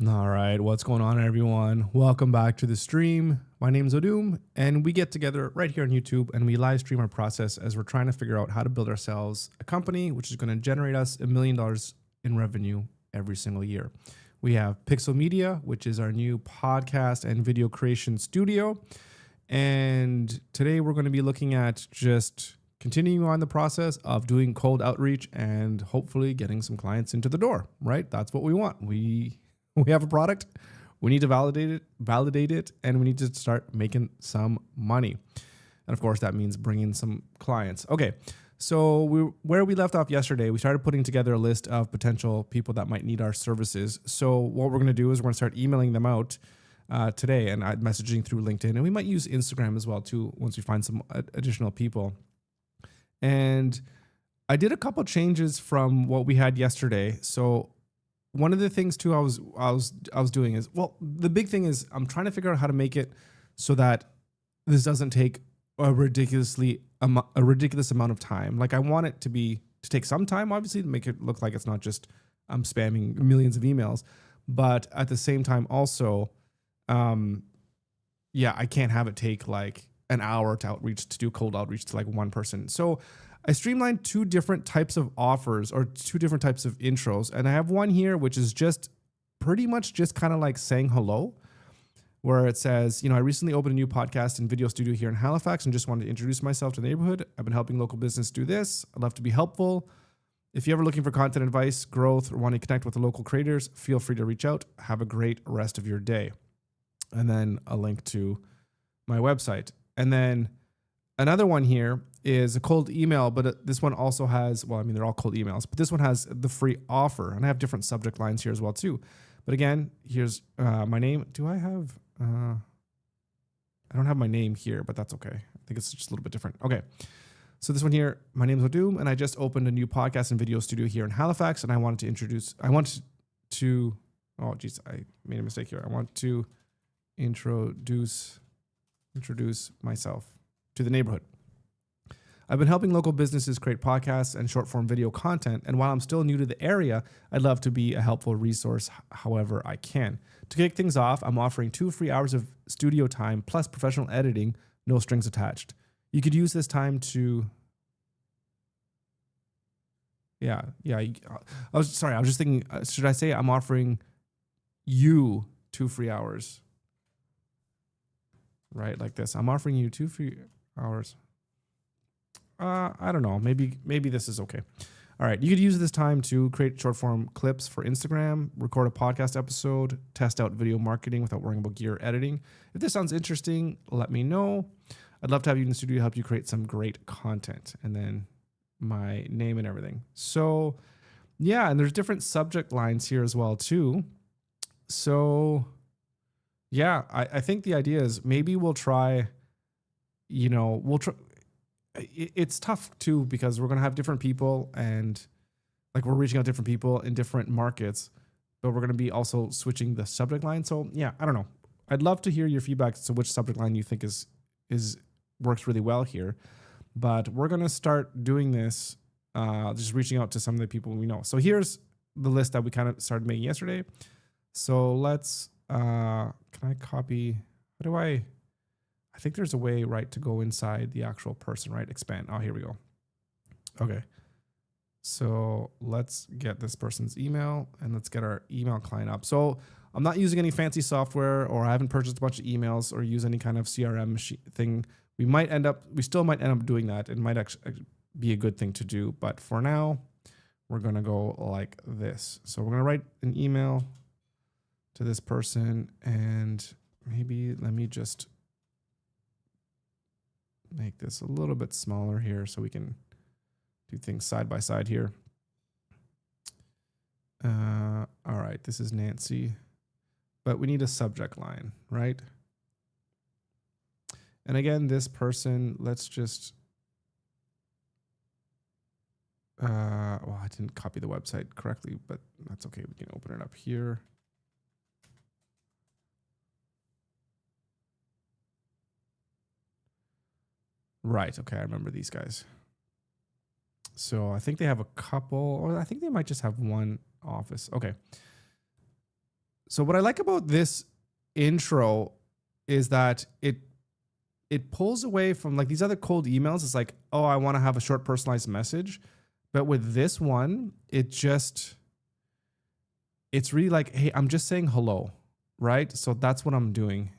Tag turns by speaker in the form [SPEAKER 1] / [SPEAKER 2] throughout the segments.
[SPEAKER 1] All right, what's going on, everyone? Welcome back to the stream. My name is Odum, and we get together right here on YouTube and we live stream our process as we're trying to figure out how to build ourselves a company which is going to generate us $1 million in revenue every single year. We have Pixel Media, which is our new podcast and video creation studio. And today we're going to be looking at just continuing on the process of doing cold outreach and hopefully getting some clients into the door, right? That's what we want. We have a product, we need to validate it, and we need to start making some money. And of course, that means bringing some clients. Okay, so where we left off yesterday, we started putting together a list of potential people that might need our services. So what we're going to do is we're going to start emailing them out today and messaging through LinkedIn, and we might use Instagram as well too once we find some additional people. And I did a couple changes from what we had yesterday. So one of the things too I was doing is, well, the big thing is I'm trying to figure out how to make it so that this doesn't take a ridiculous amount of time. Like I want it to take some time, obviously, to make it look like it's not just I'm spamming millions of emails, but at the same time also, I can't have it take like an hour to do cold outreach to like one person. So I streamlined two different types of offers or two different types of intros. And I have one here, which is just pretty much just kind of like saying hello, where it says, I recently opened a new podcast and video studio here in Halifax and just wanted to introduce myself to the neighborhood. I've been helping local business do this. I'd love to be helpful. If you're ever looking for content advice, growth, or want to connect with the local creators, feel free to reach out. Have a great rest of your day. And then a link to my website. And then another one here is a cold email, but this one also has, they're all cold emails, but this one has the free offer. And I have different subject lines here as well too. But again, here's my name. Do I have, I don't have my name here, but that's okay. I think it's just a little bit different. Okay. So this one here, my name is Odum, and I just opened a new podcast and video studio here in Halifax. And I wanted to made a mistake here. I want to introduce myself to the neighborhood. I've been helping local businesses create podcasts and short form video content. And while I'm still new to the area, I'd love to be a helpful resource however I can. To kick things off, I'm offering 2 free hours of studio time plus professional editing, no strings attached. You could use this time to, I was just thinking, should I say I'm offering you 2 free hours? Right, like this. I'm offering you 2 free hours. I don't know. Maybe this is okay. All right. You could use this time to create short form clips for Instagram, record a podcast episode, test out video marketing without worrying about gear editing. If this sounds interesting, let me know. I'd love to have you in the studio to help you create some great content. And then my name and everything. So yeah, and there's different subject lines here as well too. So yeah, I think the idea is maybe we'll try. It's tough too because we're going to have different people and like we're reaching out to different people in different markets, but we're going to be also switching the subject line. So yeah, I don't know. I'd love to hear your feedback as to which subject line you think is works really well here, but we're going to start doing this, just reaching out to some of the people we know. So here's the list that we kind of started making yesterday. So let's, can I copy, I think there's a way, right, to go inside the actual person, right? Expand. Oh, here we go. Okay. So let's get this person's email and let's get our email client up. So I'm not using any fancy software or I haven't purchased a bunch of emails or use any kind of CRM thing. We still might end up doing that. It might actually be a good thing to do. But for now, we're going to go like this. So we're going to write an email to this person and maybe let me just make this a little bit smaller here so we can do things side by side here. All right, this is Nancy, but we need a subject line, right? And again, this person, let's just, I didn't copy the website correctly, but that's okay. We can open it up here. Right. Okay. I remember these guys. So I think they have a couple, or I think they might just have one office. Okay. So what I like about this intro is that it pulls away from like these other cold emails. It's like, oh, I want to have a short personalized message. But with this one, it's really like, hey, I'm just saying hello, right? So that's what I'm doing.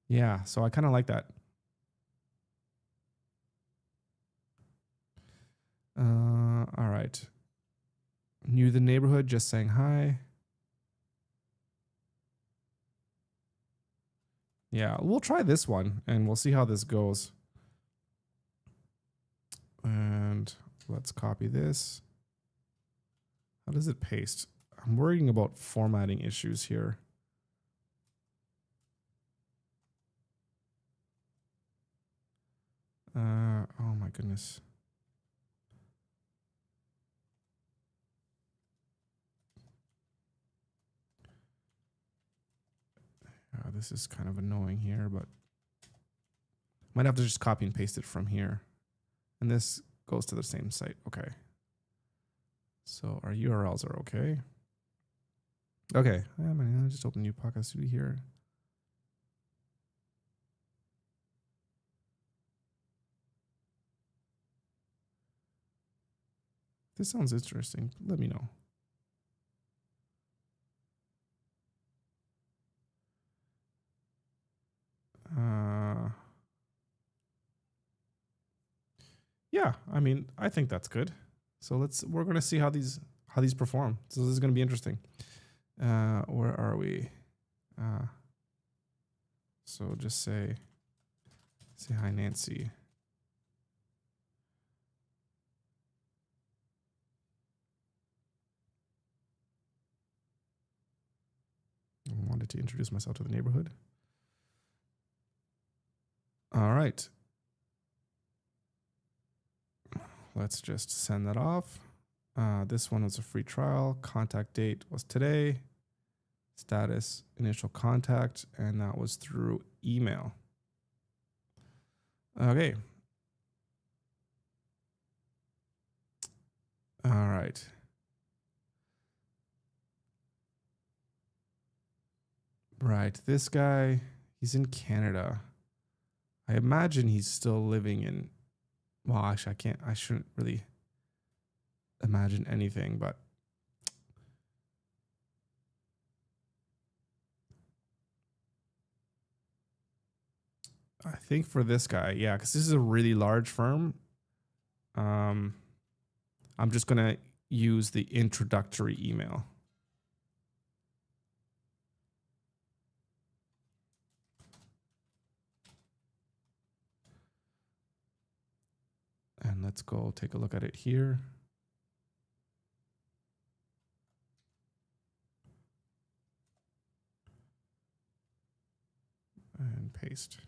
[SPEAKER 1] Yeah, so I kind of like that. All right. New to the neighborhood, just saying hi. Yeah, we'll try this one and we'll see how this goes. And let's copy this. How does it paste? I'm worrying about formatting issues here. Oh my goodness. This is kind of annoying here, but might have to just copy and paste it from here. And this goes to the same site. Okay. So our URLs are okay. Okay. I'm gonna just open new podcast studio here. This sounds interesting. Let me know. Yeah, I mean, I think that's good. So we're gonna see how these perform. So this is gonna be interesting. Where are we? So just say hi, Nancy. I wanted to introduce myself to the neighborhood. All right. Let's just send that off. This one was a free trial. Contact date was today. Status, initial contact, and that was through email. Okay. All right. Right. This guy, he's in Canada. I imagine he's still living in, well, actually, I shouldn't really imagine anything, but I think for this guy, yeah, because this is a really large firm. I'm just going to use the introductory email. And let's go take a look at it here. And paste.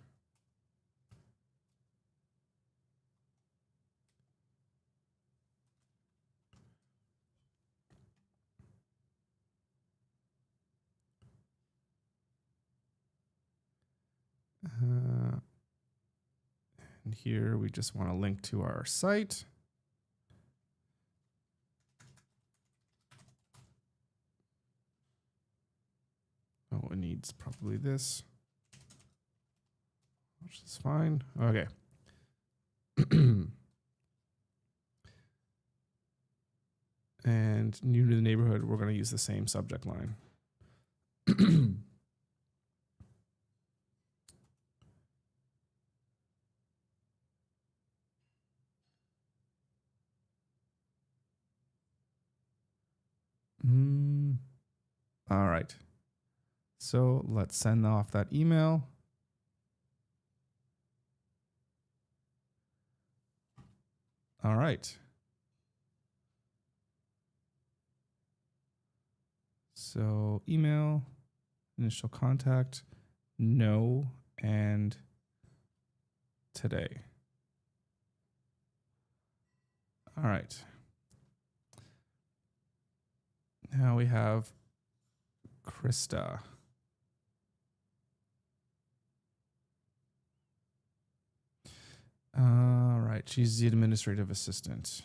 [SPEAKER 1] And here we just want to link to our site. Oh, it needs probably this, which is fine. Okay. And new to the neighborhood, we're going to use the same subject line. All right. So let's send off that email. All right. So email, initial contact, no, and today. All right. Now we have Krista. All right. She's the administrative assistant.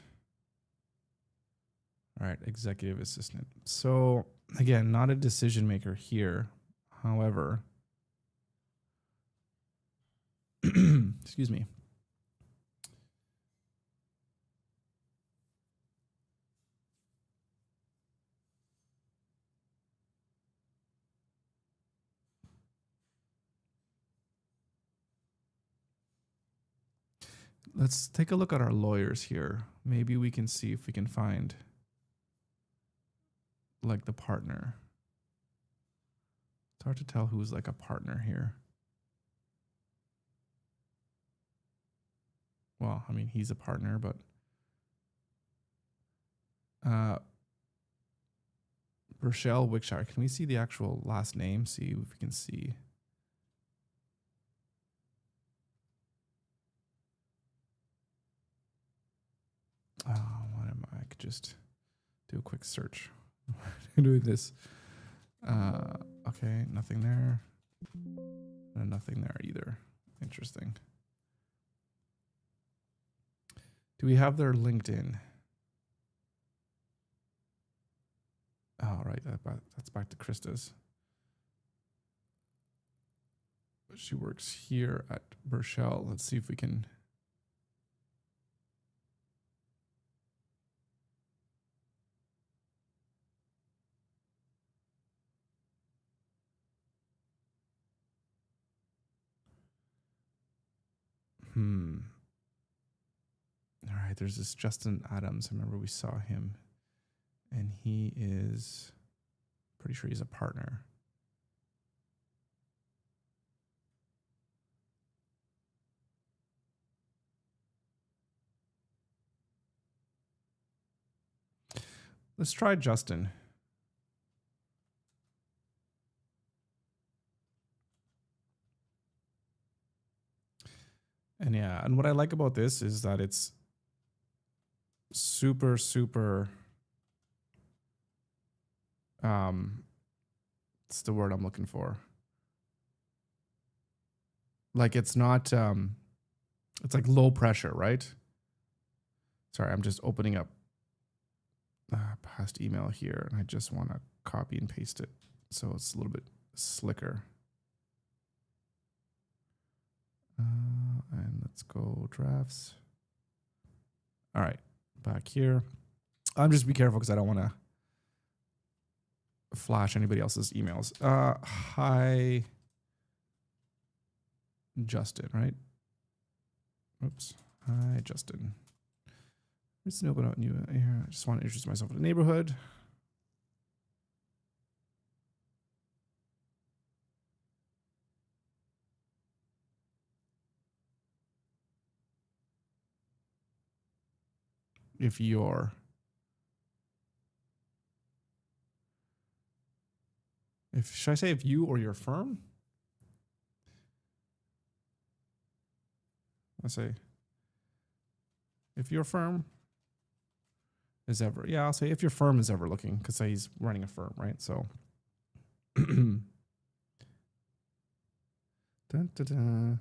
[SPEAKER 1] All right, executive assistant. So again, not a decision maker here. However, excuse me. Let's take a look at our lawyers here. Maybe we can see if we can find like the partner. It's hard to tell who's like a partner here. Well, I mean, he's a partner, but Rochelle Wickshire. Can we see the actual last name? See if we can see. What am I? I could just do a quick search. Doing this. Okay, nothing there. And nothing there either. Interesting. Do we have their LinkedIn? Oh, right. That's back to Krista's. She works here at Burchell. Let's see if we can. All right, there's this Justin Adams. I remember we saw him, and he is pretty sure he's a partner. Let's try Justin. And yeah, and what I like about this is that it's super, super, it's the word I'm looking for. Like it's not, it's like low pressure, right? Sorry, I'm just opening up past email here, and I just want to copy and paste it so it's a little bit slicker. And let's go drafts. All right, back here. I'm just be careful because I don't want to flash anybody else's emails. Hi, Justin, right? Oops. Hi, Justin. Let's open up new here. I just want to introduce myself in the neighborhood. If you're should I say if you or your firm? I say if your firm is ever, yeah, I'll say if your firm is ever looking, because he's running a firm, right? So dun, dun, dun.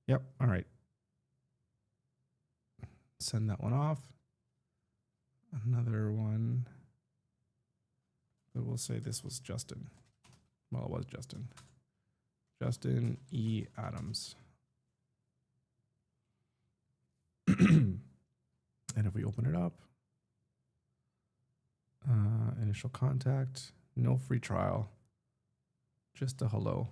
[SPEAKER 1] Yep, all right. Send that one off. Another one. But we'll say this was Justin. Well, it was Justin. Justin E. Adams. And if we open it up, initial contact, no free trial, just a hello.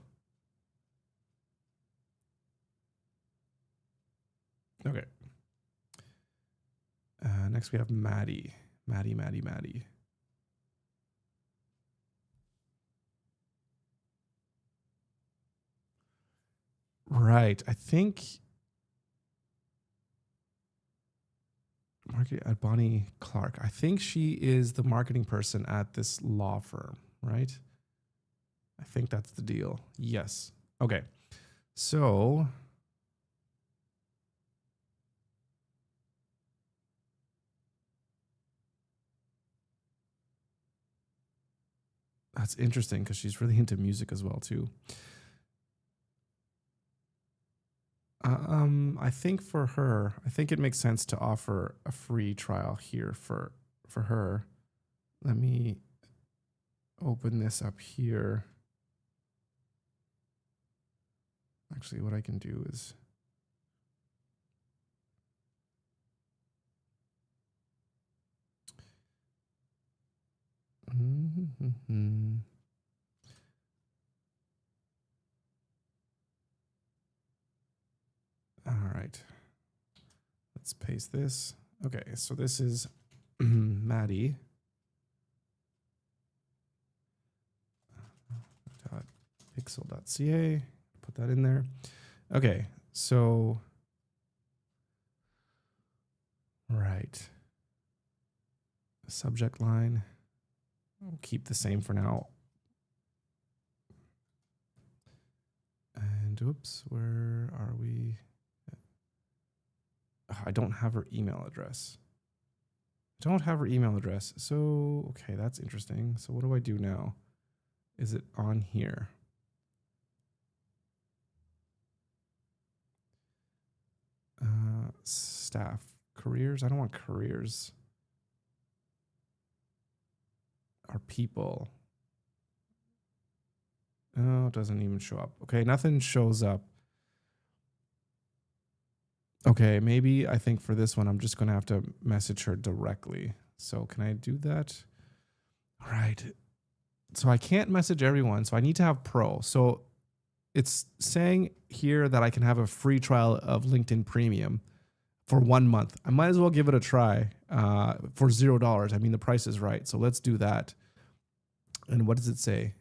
[SPEAKER 1] Okay. Next we have Maddie. Maddie. Right. I think at Bonnie Clark. I think she is the marketing person at this law firm, right? I think that's the deal. Yes. Okay. So that's interesting because she's really into music as well too. I think for her, I think it makes sense to offer a free trial here for her. Let me open this up here. Actually, what I can do is all right. Let's paste this. Okay, so this is Maddie. Pixel.ca. Put that in there. Okay, so right. Subject line. We'll keep the same for now. And oops, where are we? I don't have her email address. Don't have her email address. So, okay, that's interesting. So what do I do now? Is it on here? Staff, careers. I don't want careers. Our people. Oh, it doesn't even show up. Okay, nothing shows up. Okay, maybe I think for this one, I'm just going to have to message her directly. So can I do that? All right. So I can't message everyone. So I need to have pro. So it's saying here that I can have a free trial of LinkedIn Premium for 1 month. I might as well give it a try for $0. I mean, the price is right. So let's do that. And what does it say?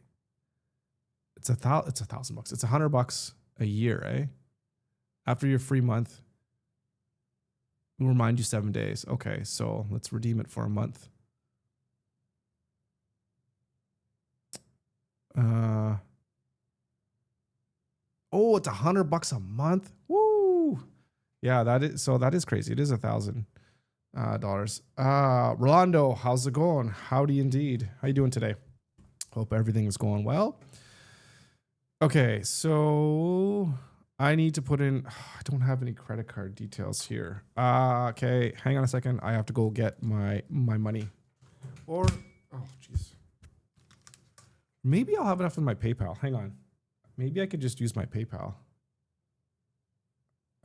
[SPEAKER 1] It's $1,000. It's $100 a year, eh? After your free month, we'll remind you 7 days. Okay, so let's redeem it for a month. Oh, it's $100 a month. Woo! Yeah, that is crazy. It is $1,000. Rolando, how's it going? Howdy indeed. How you doing today? Hope everything is going well. Okay, so I need to put in. I don't have any credit card details here. Okay, hang on a second. I have to go get my money. Or jeez. Maybe I'll have enough in my PayPal. Hang on. Maybe I could just use my PayPal.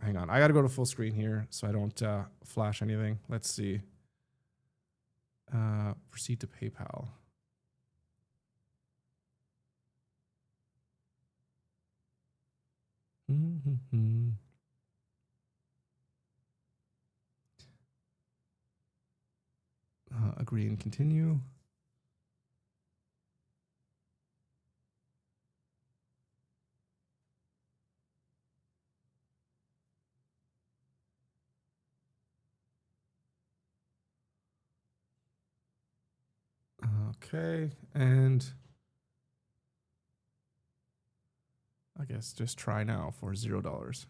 [SPEAKER 1] Hang on. I got to go to full screen here so I don't flash anything. Let's see. Proceed to PayPal. Agree and continue. Okay, and I guess just try now for $0.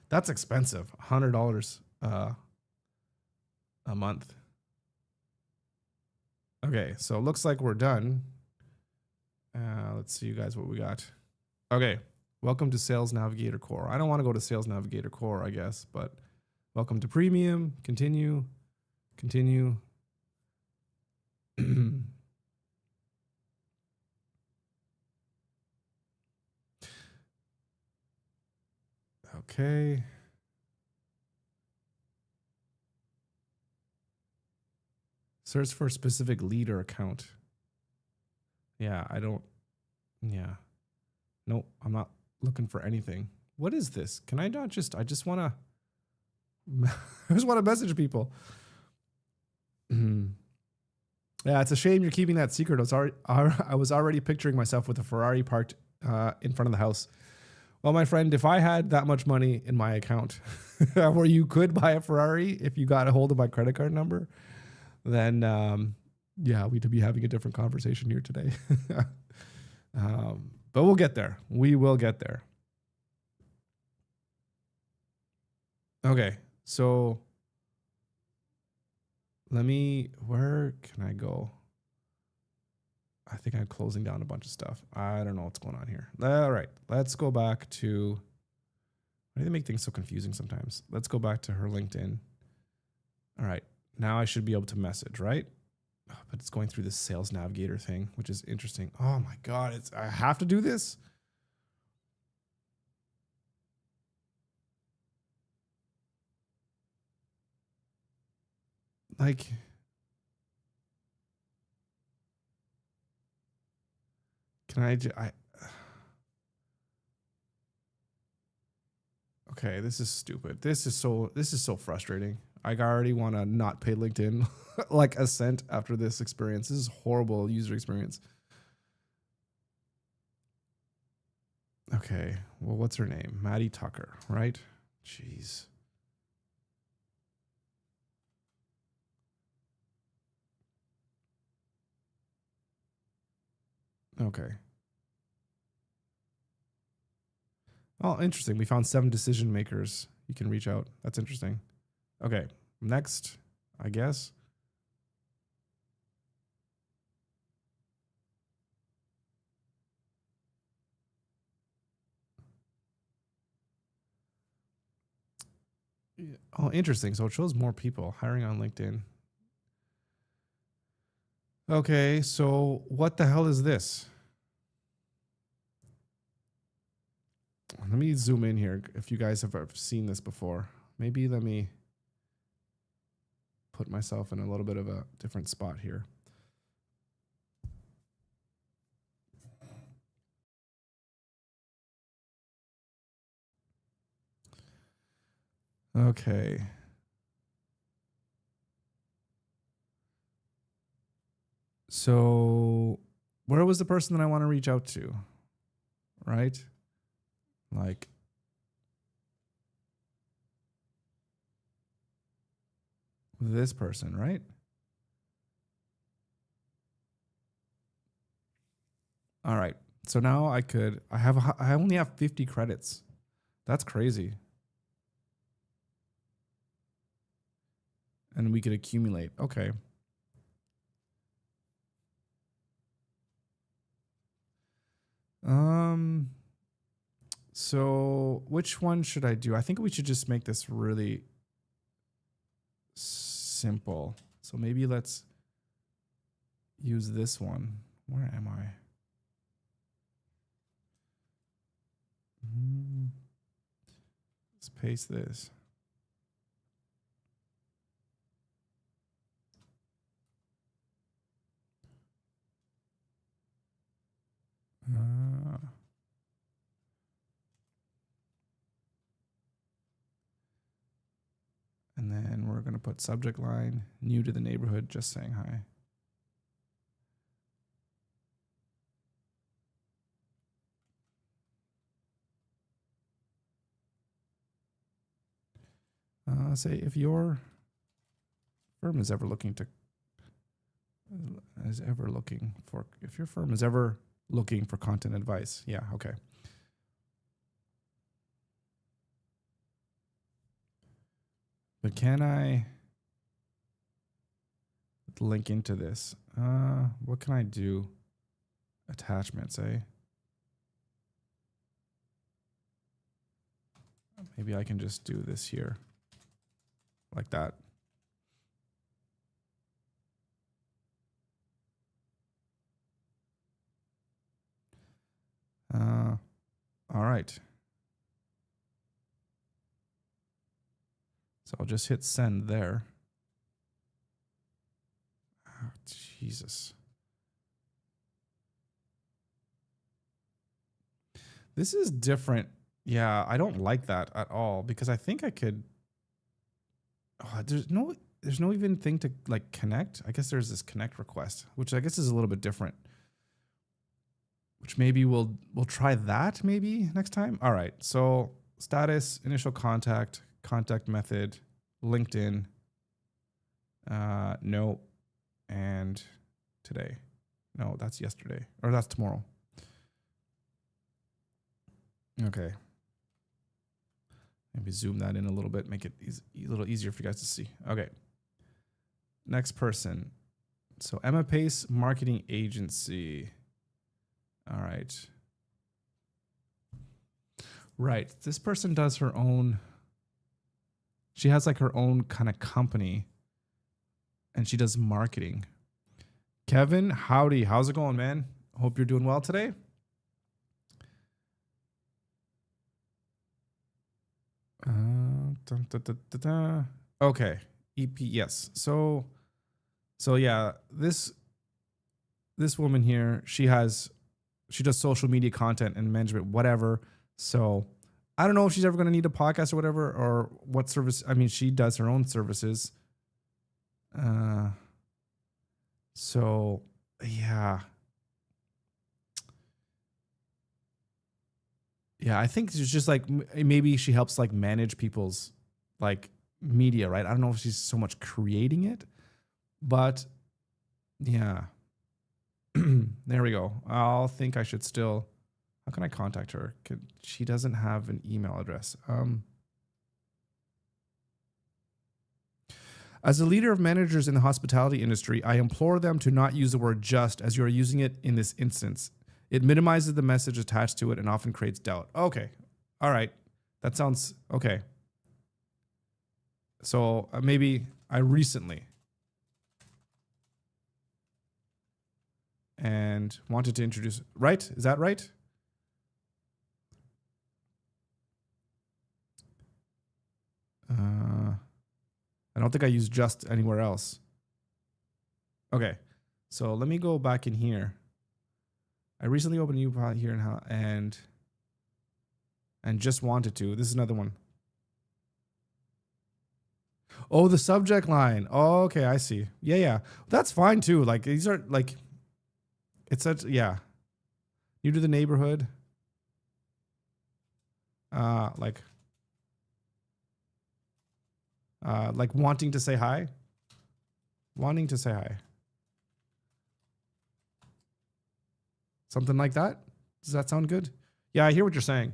[SPEAKER 1] That's expensive. $100 a month. Okay, so it looks like we're done. Let's see, you guys, what we got. Okay, welcome to Sales Navigator Core. I don't want to go to Sales Navigator Core, I guess, but welcome to Premium. Continue. Continue. Okay. Search for a specific leader account. Yeah, I don't. Yeah. Nope, I'm not looking for anything. What is this? Can I not just, I just want to, I just want to message people. Yeah, it's a shame you're keeping that secret. I was already picturing myself with a Ferrari parked in front of the house. Well, my friend, if I had that much money in my account where you could buy a Ferrari if you got a hold of my credit card number, then yeah, we'd be having a different conversation here today. But we'll get there. We will get there. Okay, so where can I go? I think I'm closing down a bunch of stuff. I don't know what's going on here. All right, let's go back to, Why do they make things so confusing sometimes? Let's go back to her LinkedIn. All right. Now I should be able to message, right? Oh, but it's going through this sales navigator thing, which is interesting. Oh my God. I have to do this. Like, can okay, this is stupid. This is so frustrating. I already want to not pay LinkedIn like a cent after this experience. This is horrible user experience. Okay, well, what's her name? Maddie Tucker, right? Jeez. Okay. Oh, interesting. We found 7 decision makers you can reach out. That's interesting. Okay, next, I guess. Yeah. Oh, interesting. So it shows more people hiring on LinkedIn. Okay, so what the hell is this? Let me zoom in here if you guys have ever seen this before. Maybe let me put myself in a little bit of a different spot here. Okay. So where was the person that I want to reach out to? Right? Like, this person, right? All right. So now I only have 50 credits. That's crazy. And we could accumulate. Okay. So which one should I do? I think we should just make this really simple. So maybe let's use this one. Where am I? Let's paste this. And then we're going to put subject line, new to the neighborhood, just saying hi. Say if your firm is ever looking for content advice. Yeah. Okay. But can I link into this? What can I do? Attachments, eh? Maybe I can just do this here like that. All right. So I'll just hit send there. Oh, Jesus. This is different. Yeah, I don't like that at all because I think I could. Oh, there's no even thing to like connect. I guess there's this connect request, which I guess is a little bit different. Which maybe we'll try that maybe next time. All right. So status, initial contact, contact method, LinkedIn, no, and today. No, that's yesterday or that's tomorrow. Okay. Maybe zoom that in a little bit, make it a little easier for you guys to see. Okay. Next person. So Emma Pace Marketing Agency. All right. Right. This person does her own. She has like her own kind of company, and she does marketing. Kevin, howdy. How's it going, man? Hope you're doing well today. Dun, dun, dun, dun, dun. Okay. EP. Yes. So yeah, this woman here, she does social media content and management, whatever. So I don't know if she's ever going to need a podcast or whatever, or what service. I mean, she does her own services. So yeah. Yeah, I think it's just like maybe she helps like manage people's like media, right? I don't know if she's so much creating it, but yeah. There we go. I'll think I should still. How can I contact her? She doesn't have an email address. As a leader of managers in the hospitality industry, I implore them to not use the word just as you are using it in this instance. It minimizes the message attached to it and often creates doubt. Okay. All right. That sounds okay. So maybe I recently and wanted to introduce, right? Is that right? I don't think I used just anywhere else. Okay. So let me go back in here. I recently opened a new pod here and just wanted to. This is another one. Oh, the subject line. Oh, okay, I see. Yeah. That's fine too. Like these are like it's such yeah. New to the neighborhood. Like wanting to say hi. Wanting to say hi. Something like that. Does that sound good? Yeah, I hear what you're saying.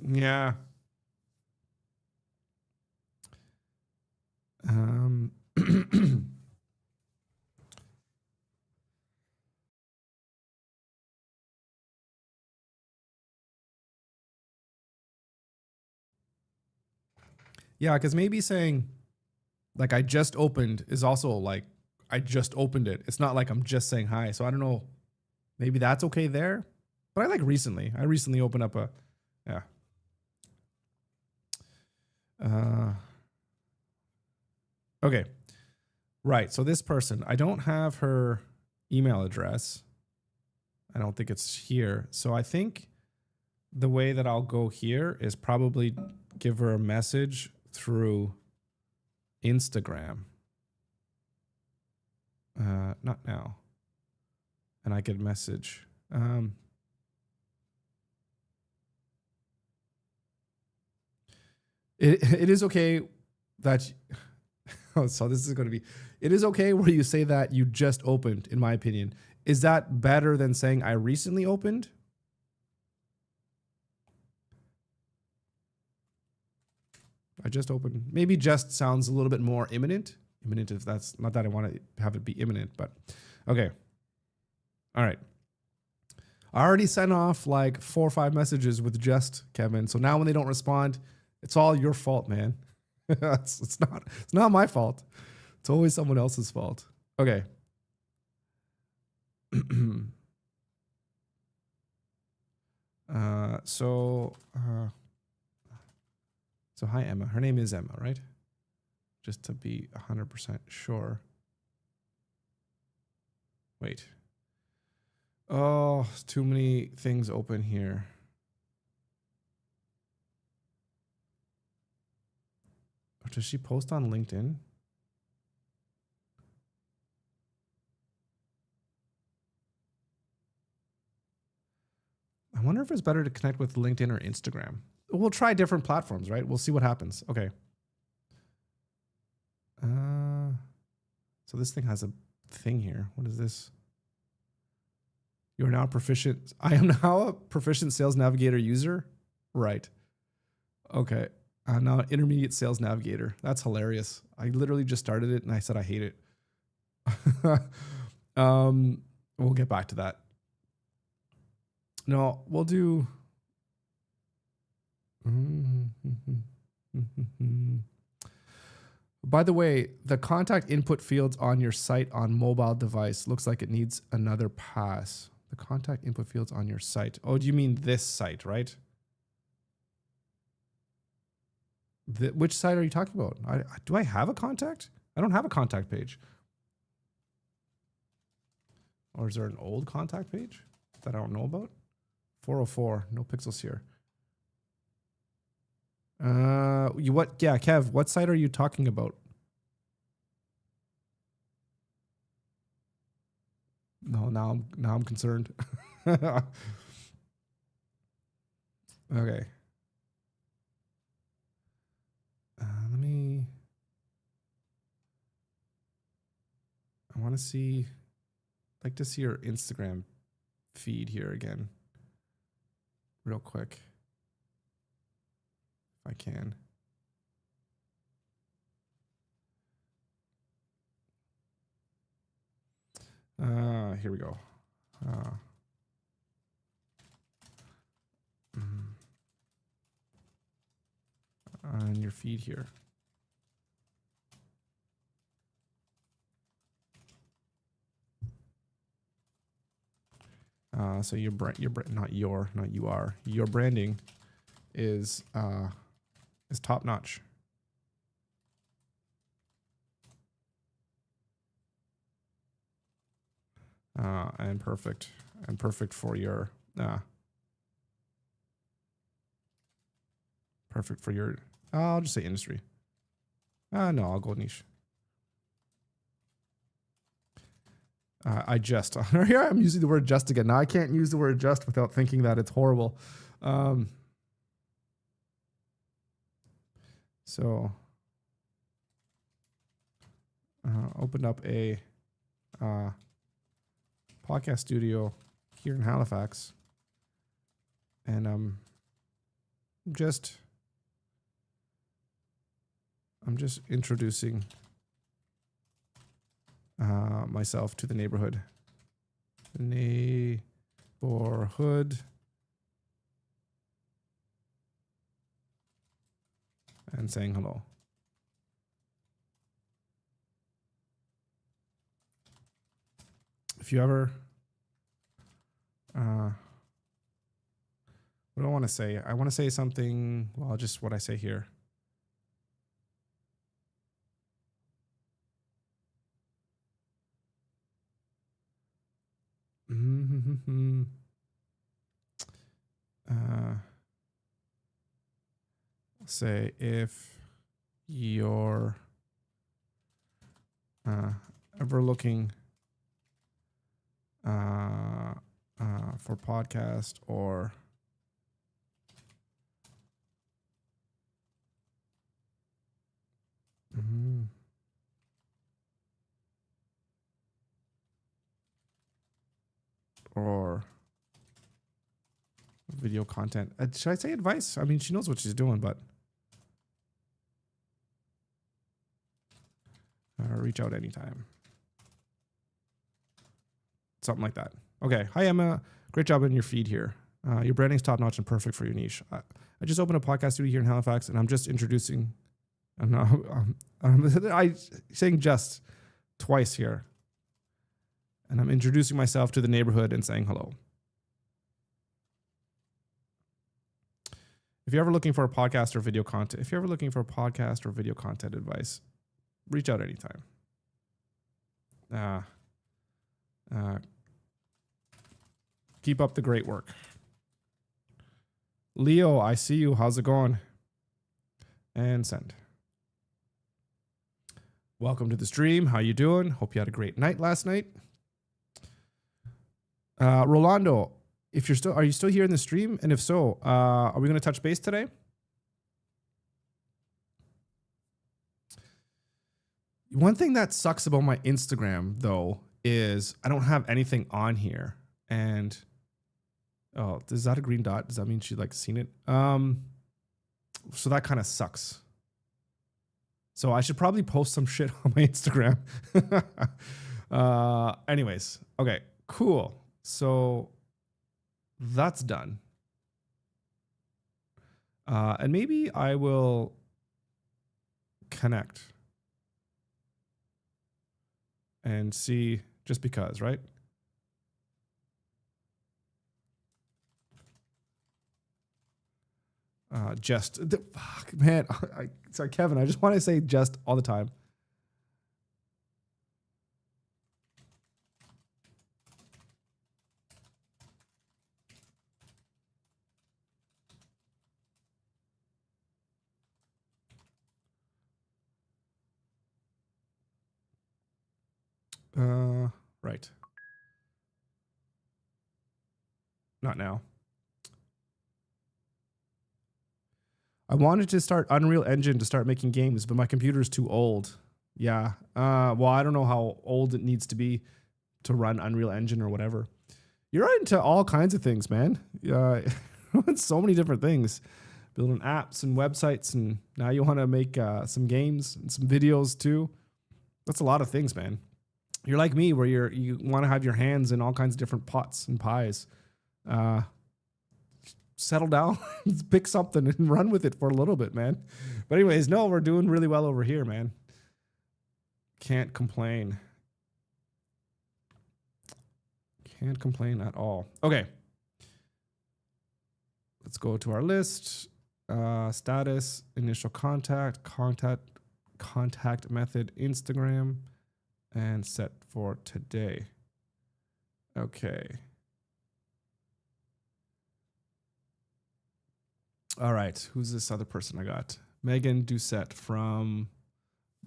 [SPEAKER 1] Yeah. Yeah, because maybe saying like I just opened is also like I just opened it. It's not like I'm just saying hi. So I don't know. Maybe that's okay there. But I like recently. I recently opened up a yeah. Okay. Right. So this person, I don't have her email address. I don't think it's here. So I think the way that I'll go here is probably give her a message through Instagram. Not now. And I get a message. It is okay that so this is going to be it is okay where you say that you just opened, in my opinion. Is that better than saying I recently opened? I just opened. Maybe just sounds a little bit more imminent. Imminent, if that's not that I want to have it be imminent, but okay. All right. I already sent off like 4 or 5 messages with just Kevin. So now when they don't respond, it's all your fault, man. It's not my fault. It's always someone else's fault. Okay. So hi, Emma. Her name is Emma, right? Just to be 100% sure. Wait. Oh, too many things open here. Does she post on LinkedIn? I wonder if it's better to connect with LinkedIn or Instagram. We'll try different platforms, right? We'll see what happens. Okay. So this thing has a thing here. What is this? You're now proficient. I am now a proficient Sales Navigator user. Right. Okay. I'm now an intermediate Sales Navigator. That's hilarious. I literally just started it and I said I hate it. We'll get back to that. No, we'll do. By the way, the contact input fields on your site on mobile device looks like it needs another pass. The contact input fields on your site. Oh, do you mean this site, right? Which site are you talking about? Do I have a contact? I don't have a contact page. Or is there an old contact page that I don't know about? 404, no pixels here. Yeah, Kev, what site are you talking about? No, now I'm concerned. Okay. I want to see, like to see your Instagram feed here again, real quick, if I can. Here we go. On your feed here. So your branding is top notch. And perfect for your I'll just say industry. No, I'll go niche. Here I'm using the word just again. Now I can't use the word just without thinking that it's horrible. So opened up a podcast studio here in Halifax, and I'm just introducing myself to the neighborhood. And saying hello. If you ever, what do I want to say? I want to say something, well, just what I say here. Say if you're ever looking for podcast or video content. Should I say advice? I mean, she knows what she's doing, but reach out anytime. Something like that. Okay. Hi, Emma. Great job on your feed here. Your branding's top notch and perfect for your niche. I just opened a podcast studio here in Halifax, and I'm just introducing. I'm saying just twice here, and I'm introducing myself to the neighborhood and saying hello. If you're ever looking for a podcast or video content, advice, reach out anytime. Keep up the great work. Leo, I see you. How's it going? And send. Welcome to the stream. How you doing? Hope you had a great night last night. Rolando, are you still here in the stream? And if so, are we going to touch base today? One thing that sucks about my Instagram, though, is I don't have anything on here. And oh, is that a green dot? Does that mean she seen it? So that kind of sucks. So I should probably post some shit on my Instagram. Anyways, okay, cool. So that's done. And maybe I will connect and see, just because, right? Fuck, man. Sorry, Kevin. I just want to say just all the time. Right. Not now. I wanted to start Unreal Engine to start making games, but my computer is too old. Yeah. Well, I don't know how old it needs to be to run Unreal Engine or whatever. You're into all kinds of things, man. So many different things. Building apps and websites, and now you want to make some games and some videos too. That's a lot of things, man. You're like me, where you want to have your hands in all kinds of different pots and pies. Settle down, pick something and run with it for a little bit, man. But anyways, no, we're doing really well over here, man. Can't complain. Can't complain at all. Okay. Let's go to our list. Status, initial contact method, Instagram, and set for today. Okay. All right. Who's this other person I got? Megan Doucette from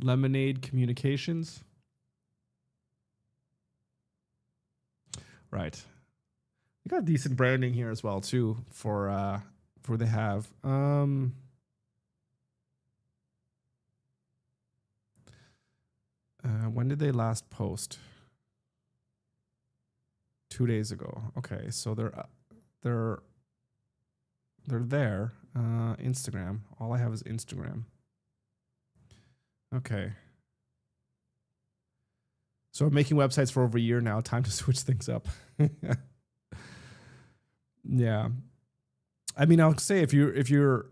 [SPEAKER 1] Lemonade Communications. Right. We got decent branding here as well too for they have. When did they last post? 2 days ago. Okay, so they're there. Instagram. All I have is Instagram. Okay. So I'm making websites for over a year now. Time to switch things up. Yeah. I mean, I'll say if you're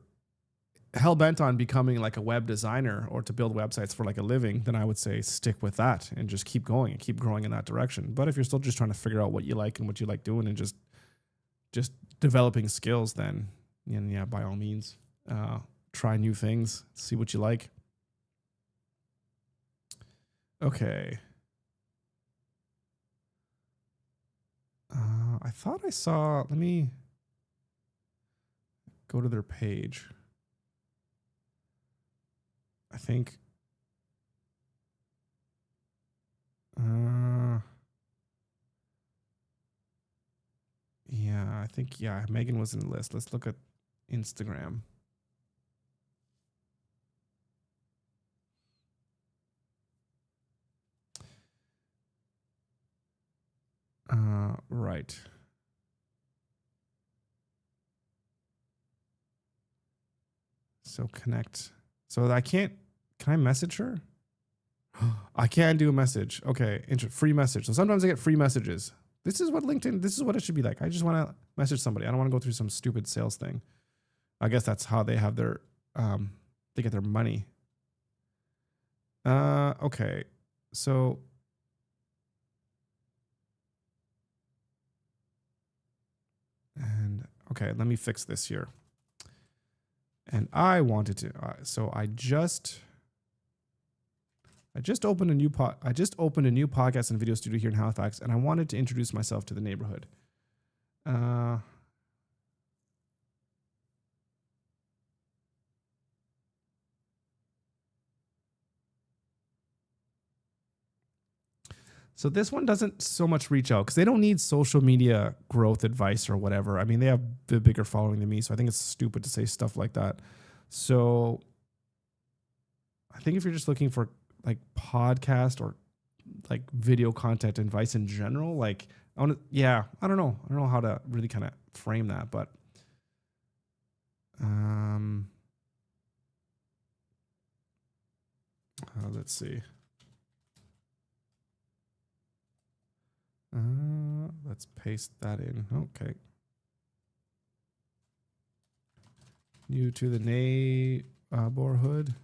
[SPEAKER 1] hell bent on becoming like a web designer or to build websites for like a living, then I would say stick with that and just keep going and keep growing in that direction. But if you're still just trying to figure out what you like and what you like doing and just developing skills, then yeah, by all means, try new things, see what you like. Okay. I thought I saw, let me go to their page. I think, yeah, I think, yeah, Megan was in the list. Let's look at Instagram. Right. So connect. So I can't, can I message her? I can do a message. Okay. Free message. So sometimes I get free messages. This is what LinkedIn, this is what it should be like. I just want to message somebody. I don't want to go through some stupid sales thing. I guess that's how they have their, they get their money. Okay. So okay, let me fix this here. And I wanted to, so I just opened a new podcast and video studio here in Halifax, and I wanted to introduce myself to the neighborhood. So this one doesn't so much reach out because they don't need social media growth advice or whatever. I mean, they have the bigger following than me, so I think it's stupid to say stuff like that. So I think if you're just looking for like podcast or like video content advice in general, like I don't know how to really kind of frame that, but let's see. Let's paste that in. Okay. New to the neighborhood.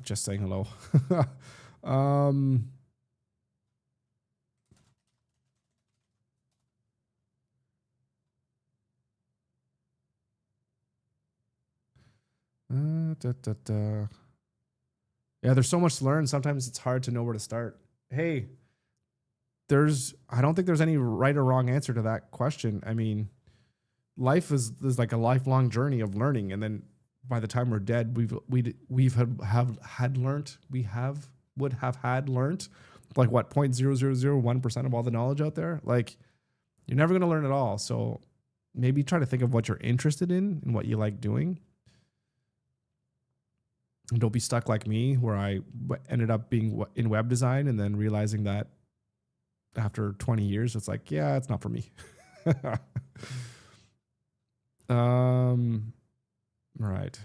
[SPEAKER 1] Just saying hello. Yeah, there's so much to learn. Sometimes it's hard to know where to start. Hey, I don't think there's any right or wrong answer to that question. I mean, life is like a lifelong journey of learning, and then by the time we're dead, we've had learned would have had learned like what 0.0001% of all the knowledge out there. Like, you're never gonna learn it all. So maybe try to think of what you're interested in and what you like doing. And don't be stuck like me, where I ended up being in web design and then realizing that after 20 years, it's like, yeah, it's not for me. Right.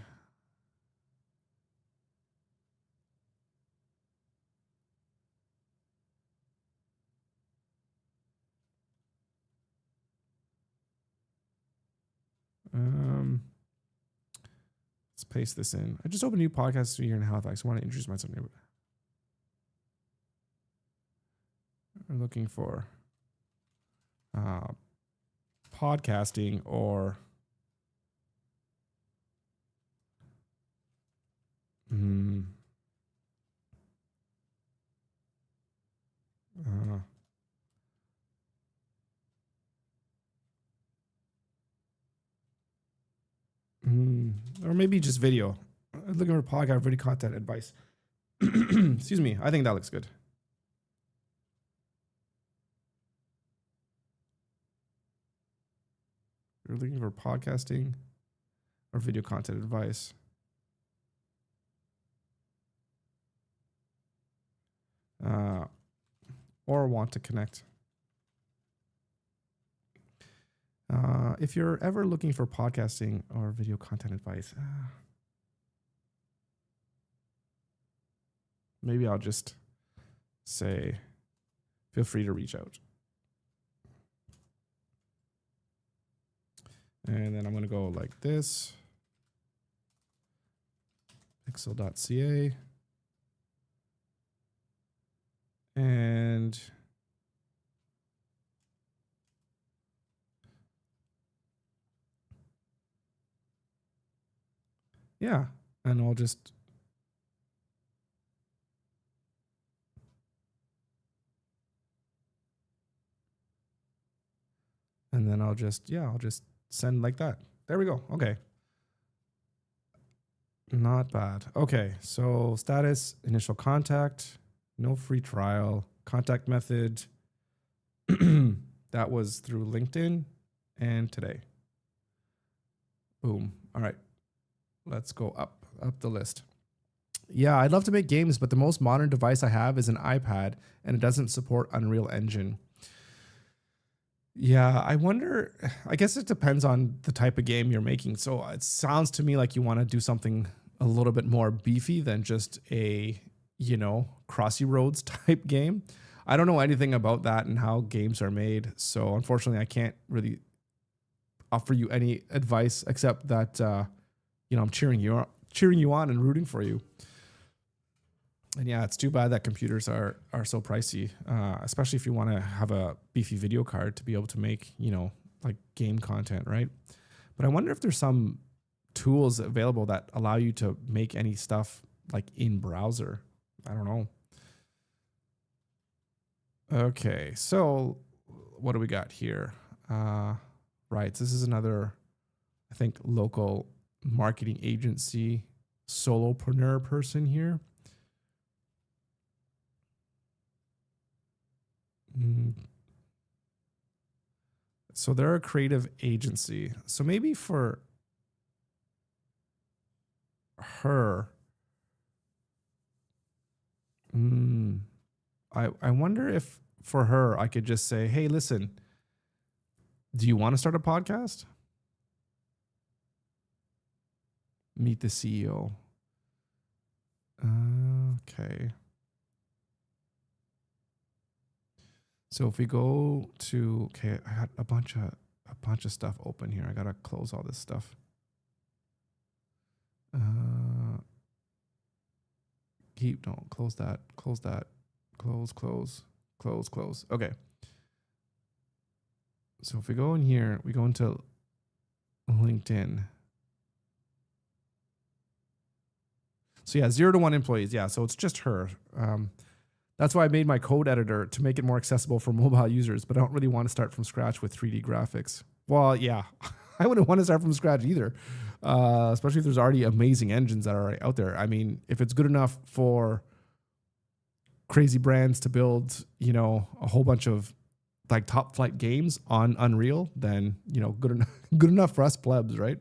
[SPEAKER 1] Let's paste this in. I just opened a new podcast studio here in Halifax. I want to introduce myself. We're looking for podcasting or or maybe just video. Looking for podcast video content advice. Excuse me. I think that looks good. You're looking for podcasting or video content advice. Or want to connect. If you're ever looking for podcasting or video content advice, maybe I'll just say, feel free to reach out. And then I'm going to go like this. Pixel.ca. And yeah, and I'll just I'll just send like that. There we go. Okay. Not bad. Okay. So status, initial contact, no free trial, contact method. That was through LinkedIn and today. Boom. All right. Let's go up the list. Yeah, I'd love to make games, but the most modern device I have is an iPad and it doesn't support Unreal Engine. Yeah, I wonder, I guess it depends on the type of game you're making. So it sounds to me like you want to do something a little bit more beefy than just a, Crossy Roads type game. I don't know anything about that and how games are made. So unfortunately, I can't really offer you any advice except that, I'm cheering you on and rooting for you. And yeah, it's too bad that computers are so pricey, especially if you want to have a beefy video card to be able to make, like game content, right? But I wonder if there's some tools available that allow you to make any stuff like in browser. I don't know. Okay, so what do we got here? Right, this is another, I think, local marketing agency, solopreneur person here. So they're a creative agency. So maybe for her, I wonder if for her I could just say, hey, listen, do you want to start a podcast? Meet the CEO. Okay. So if we go to, okay, I got a bunch of stuff open here. I gotta close all this stuff. don't close that. Close that. Close. Okay. So if we go in here, we go into LinkedIn. So yeah, 0 to 1 employees. Yeah, so it's just her. That's why I made my code editor to make it more accessible for mobile users, but I don't really want to start from scratch with 3D graphics. Well, yeah, I wouldn't want to start from scratch either, especially if there's already amazing engines that are already out there. I mean, if it's good enough for crazy brands to build, you know, a whole bunch of like top flight games on Unreal, then, you know, good enough for us plebs, right?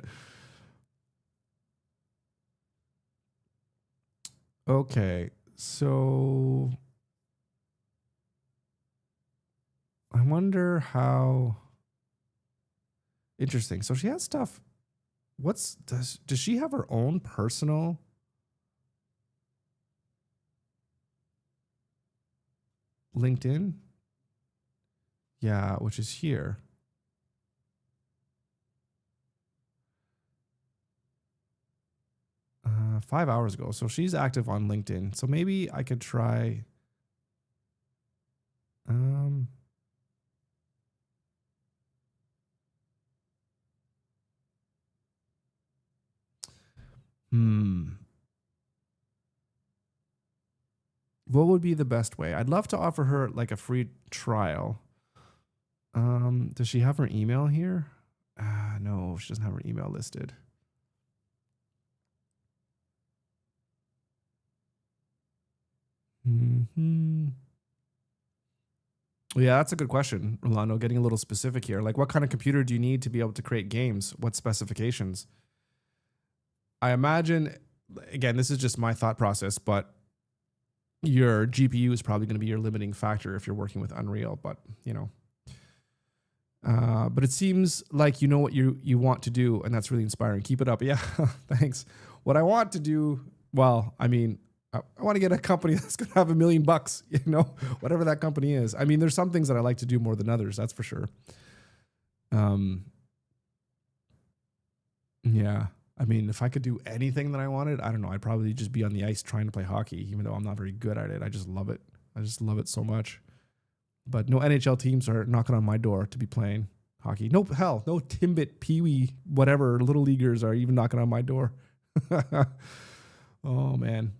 [SPEAKER 1] Okay, so I wonder how interesting. So she has stuff. Does she have her own personal LinkedIn? Yeah, which is here. Uh, 5 hours ago. So she's active on LinkedIn. So maybe I could try. Um, What would be the best way? I'd love to offer her like a free trial. Does she have her email here? No, she doesn't have her email listed. Yeah, that's a good question, Rolando. Getting a little specific here. Like, what kind of computer do you need to be able to create games? What specifications? I imagine, again, this is just my thought process, but your GPU is probably going to be your limiting factor if you're working with Unreal. But, you know, but it seems like you know what you want to do, and that's really inspiring. Keep it up. Yeah, thanks. What I want to do, well, I mean, I want to get a company that's going to have $1 million, you know, whatever that company is. I mean, there's some things that I like to do more than others, that's for sure. Yeah. I mean, if I could do anything that I wanted, I don't know, I'd probably just be on the ice trying to play hockey, even though I'm not very good at it. I just love it. I just love it so much. But no NHL teams are knocking on my door to be playing hockey. No, hell, no Timbit, Pee Wee, whatever, little leaguers are even knocking on my door. Oh, man.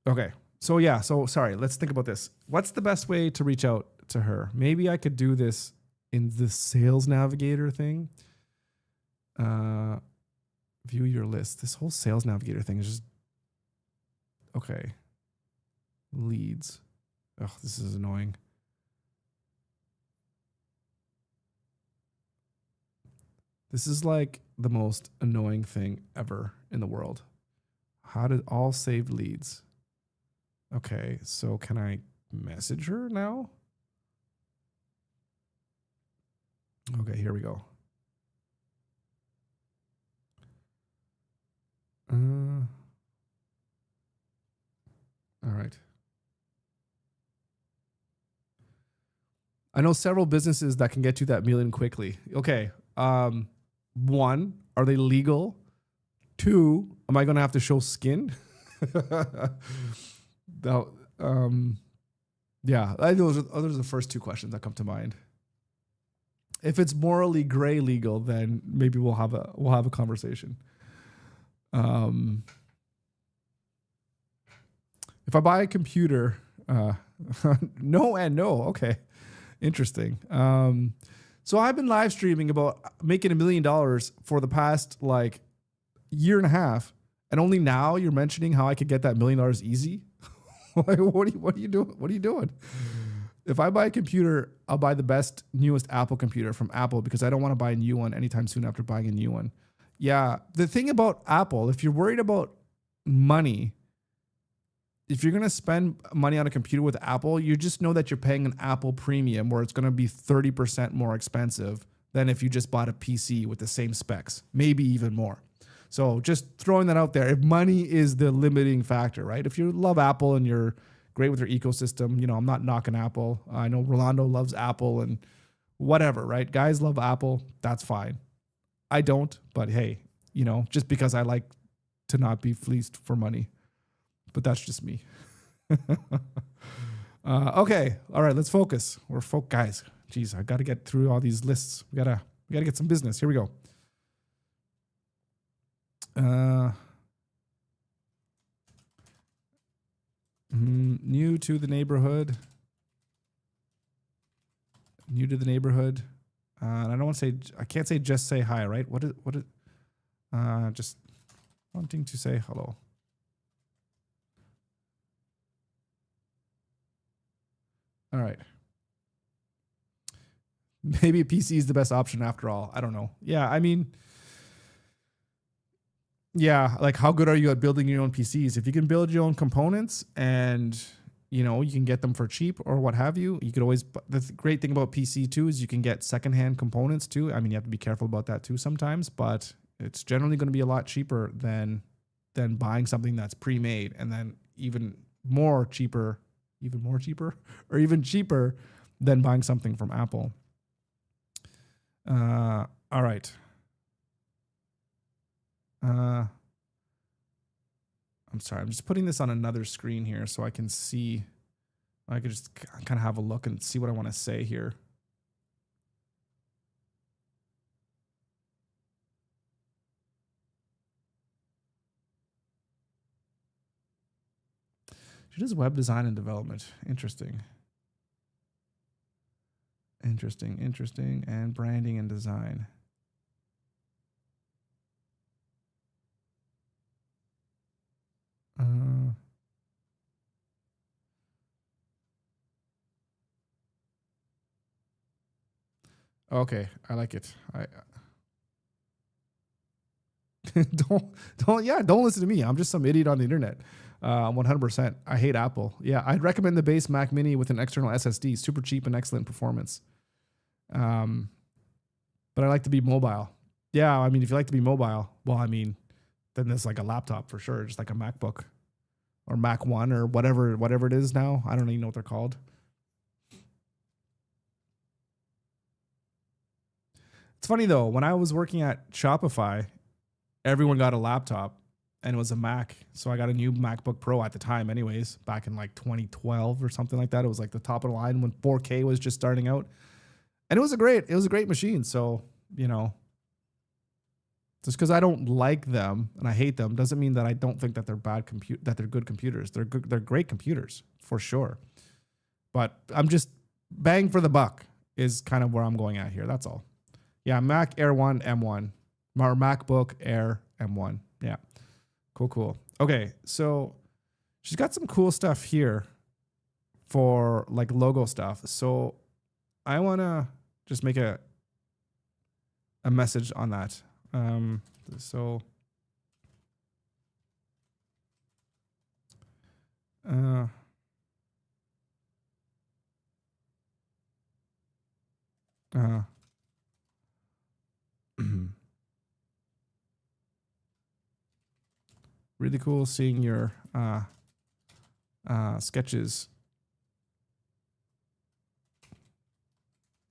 [SPEAKER 1] Okay. So, yeah. So, sorry. Let's think about this. What's the best way to reach out to her? Maybe I could do this in the Sales Navigator thing. View your list. This whole Sales Navigator thing is just okay. Leads. Oh, this is annoying. This is like the most annoying thing ever in the world. How did all saved leads? Okay, so can I message her now? Okay, here we go. All right. I know several businesses that can get you that million quickly. Okay. One, are they legal? Two, am I going to have to show skin? Yeah, those are the first two questions that come to mind. If it's morally gray legal, then maybe we'll have a conversation. If I buy a computer, no and no. Okay, interesting. So I've been live streaming about making $1 million for the past like year and a half, and only now you're mentioning how I could get that $1 million easy. Like, what are you doing? What are you doing? If I buy a computer, I'll buy the best, newest Apple computer from Apple because I don't want to buy a new one anytime soon after buying a new one. Yeah, the thing about Apple, if you're worried about money, if you're going to spend money on a computer with Apple, you just know that you're paying an Apple premium where it's going to be 30% more expensive than if you just bought a PC with the same specs, maybe even more. So just throwing that out there, if money is the limiting factor, right? If you love Apple and you're great with their ecosystem, you know, I'm not knocking Apple. I know Rolando loves Apple and whatever, right? Guys love Apple. That's fine. I don't, but hey, you know, just because I like to not be fleeced for money. but that's just me. Okay. All right. Let's focus. We're guys. Jeez, I got to get through all these lists. We gotta get some business. Here we go. New to the neighborhood. And I don't want to say, I can't say just say hi, right? What is, just wanting to say hello. All right. Maybe a PC is the best option after all. I don't know. Yeah, I mean, yeah, like how good are you at building your own PCs? If you can build your own components and you can get them for cheap or what have you, you could always, the great thing about PC too is you can get secondhand components too. I mean, you have to be careful about that too sometimes, but it's generally going to be a lot cheaper than buying something that's pre-made, and then even cheaper or even cheaper than buying something from Apple. All right. I'm sorry. I'm just putting this on another screen here so I can see. I could just kind of have a look and see what I want to say here. She does web design and development. Interesting. And branding and design. Okay, I like it. Don't listen to me. I'm just some idiot on the internet. 100%. I hate Apple. Yeah, I'd recommend the base Mac Mini with an external SSD. Super cheap and excellent performance. But I like to be mobile. Yeah, I mean, if you like to be mobile, well, I mean, then there's like a laptop for sure, just like a MacBook or Mac One or whatever it is now. I don't even know what they're called. It's funny though, when I was working at Shopify, everyone got a laptop and it was a Mac. So I got a new MacBook Pro at the time anyways, back in like 2012 or something like that. It was like the top of the line when 4K was just starting out. And it was a great machine. So, just because I don't like them and I hate them doesn't mean that I don't think that they're that they're good computers. They're great computers for sure. But I'm just bang for the buck is kind of where I'm going at here. That's all. Yeah, Mac Air 1 M1 or MacBook Air M1. Yeah. Cool. Okay, so she's got some cool stuff here for like logo stuff. So I want to just make a message on that. Really cool seeing your sketches,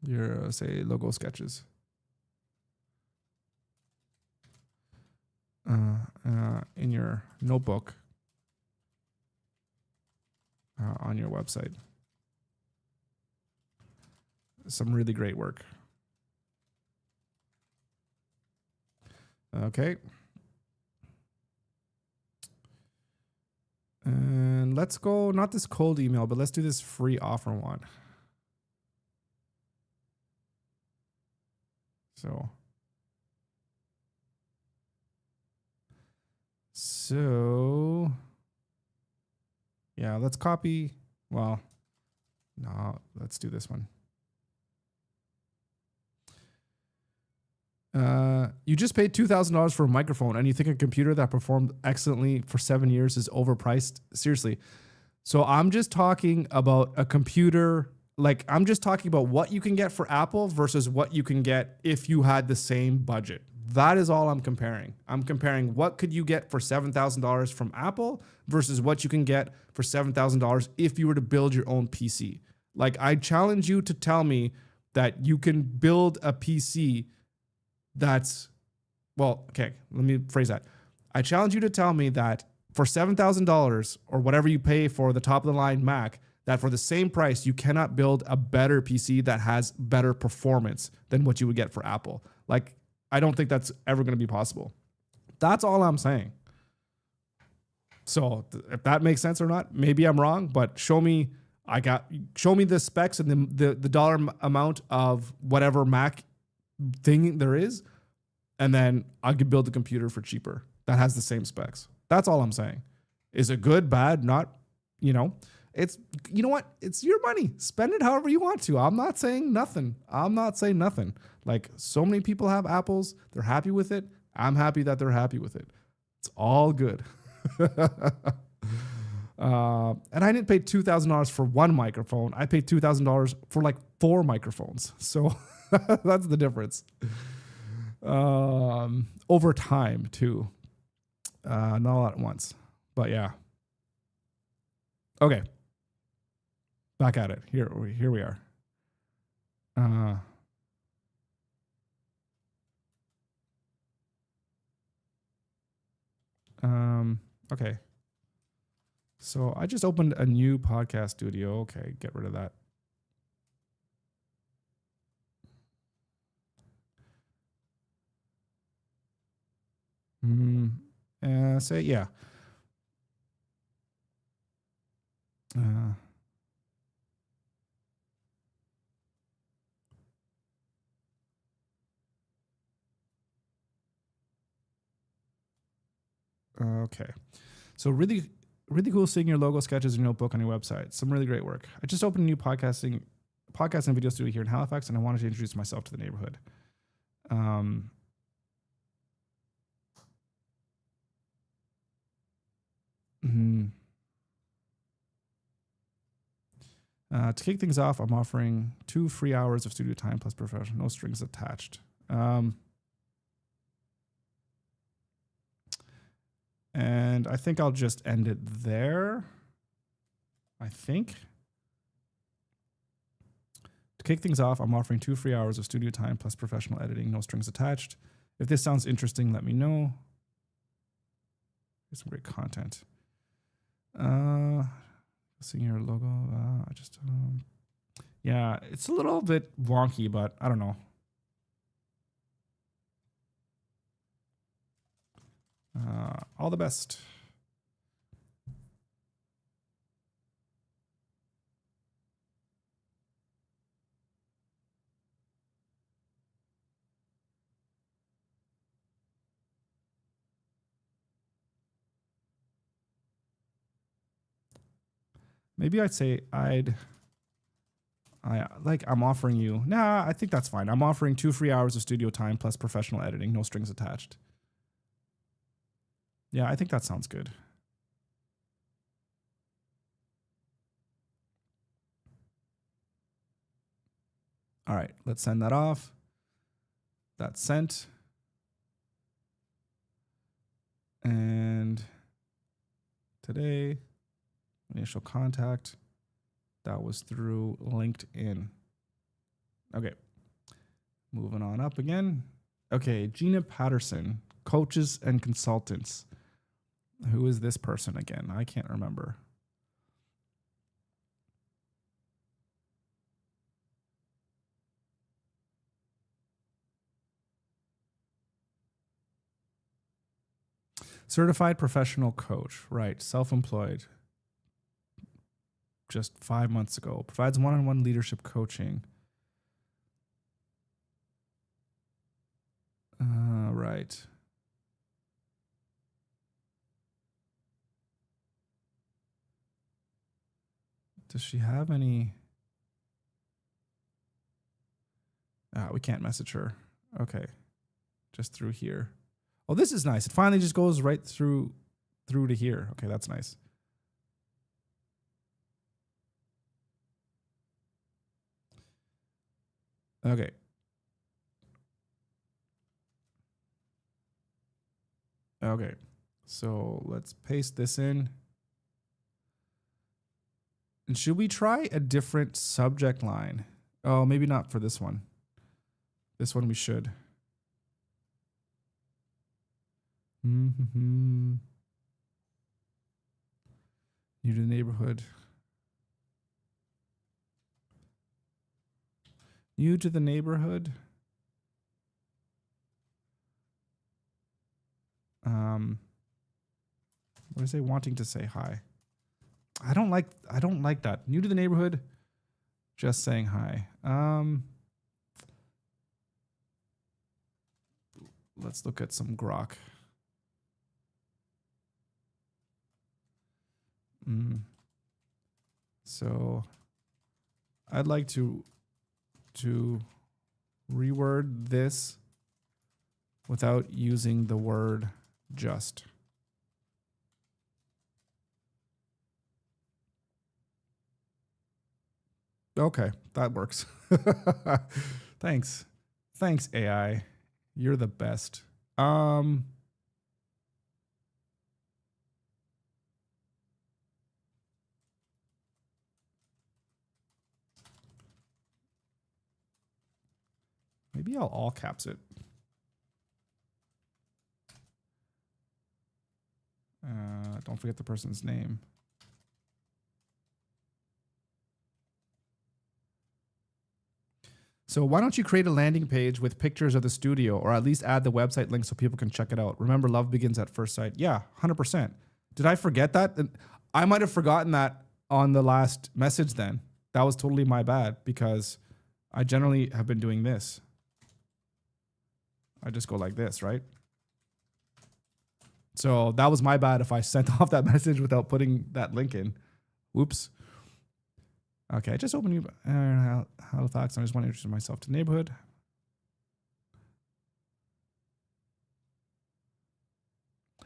[SPEAKER 1] your say logo sketches in your notebook on your website. Some really great work. Okay. And let's go, not this cold email, but let's do this free offer one. So yeah, let's copy. Well, no, let's do this one. You just paid $2,000 for a microphone and you think a computer that performed excellently for 7 years is overpriced? Seriously. So I'm just talking about a computer, like I'm just talking about what you can get for Apple versus what you can get if you had the same budget. That is all I'm comparing. I'm comparing what could you get for $7,000 from Apple versus what you can get for $7,000 if you were to build your own PC. Like I challenge you to tell me that you can build a PC that's, well, okay, let me phrase that. I challenge you to tell me that for $7,000 or whatever you pay for the top of the line Mac, that for the same price, you cannot build a better PC that has better performance than what you would get for Apple. Like, I don't think that's ever going to be possible. That's all I'm saying. So if that makes sense or not, maybe I'm wrong, but show me the specs and the dollar amount of whatever Mac thing there is, and then I could build a computer for cheaper that has the same specs. That's all I'm saying. Is it good, bad, not, it's, you know what? It's your money. Spend it however you want to. I'm not saying nothing. Like, so many people have Apples. They're happy with it. I'm happy that they're happy with it. It's all good. And I didn't pay $2,000 for one microphone. I paid $2,000 for like 4 microphones. So that's the difference. Over time too. Not all at once, but yeah. Okay. Back at it. Here we are. Okay. So I just opened a new podcast studio. Okay, get rid of that. Say yeah. Okay. So really cool seeing your logo, sketches, and notebook on your website. Some really great work. I just opened a new podcast and video studio here in Halifax, and I wanted to introduce myself to the neighborhood. To kick things off, I'm offering 2 free hours of studio time plus professional, no strings attached. And I think I'll just end it there. I think. To kick things off, I'm offering 2 free hours of studio time plus professional editing, no strings attached. If this sounds interesting, let me know. Here's some great content. Seeing your logo, yeah, it's a little bit wonky, but I don't know. All the best. Maybe I'd say I'm offering you. Nah, I think that's fine. I'm offering 2 free hours of studio time plus professional editing, no strings attached. Yeah, I think that sounds good. All right, let's send that off. That's sent. And today, initial contact, that was through LinkedIn. Okay, moving on up again. Okay, Gina Patterson, coaches and consultants. Who is this person again? I can't remember. Certified professional coach, right? Self-employed. Just 5 months ago. Provides one-on-one leadership coaching. Right. Does she have any? We can't message her. Okay. Just through here. Oh, this is nice. It finally just goes right through to here. Okay, that's nice. Okay. Okay. So let's paste this in. And should we try a different subject line? Oh, maybe not for this one. This one we should. New to the neighborhood. New to the neighborhood. What is it? Wanting to say hi. I don't like that. New to the neighborhood. Just saying hi. Let's look at some grok. So I'd like to reword this without using the word just. Okay, that works. Thanks. Thanks, AI. You're the best. Maybe I'll all caps it. Don't forget the person's name. So why don't you create a landing page with pictures of the studio, or at least add the website link so people can check it out? Remember, love begins at first sight. Yeah, 100%. Did I forget that? I might have forgotten that on the last message then. That was totally my bad, because I generally have been doing this. I just go like this, right? So that was my bad if I sent off that message without putting that link in. Whoops. Okay, I just opened you Halifax, and I just want to introduce myself to the neighborhood.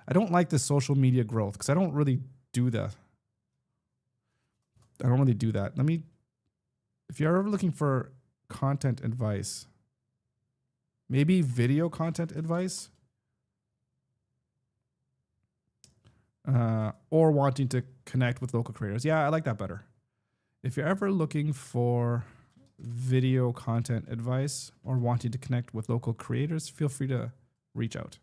[SPEAKER 1] I don't like the social media growth because I don't really do that. I don't really do that. If you're ever looking for content advice, maybe video content advice, or wanting to connect with local creators. Yeah, I like that better. If you're ever looking for video content advice or wanting to connect with local creators, feel free to reach out.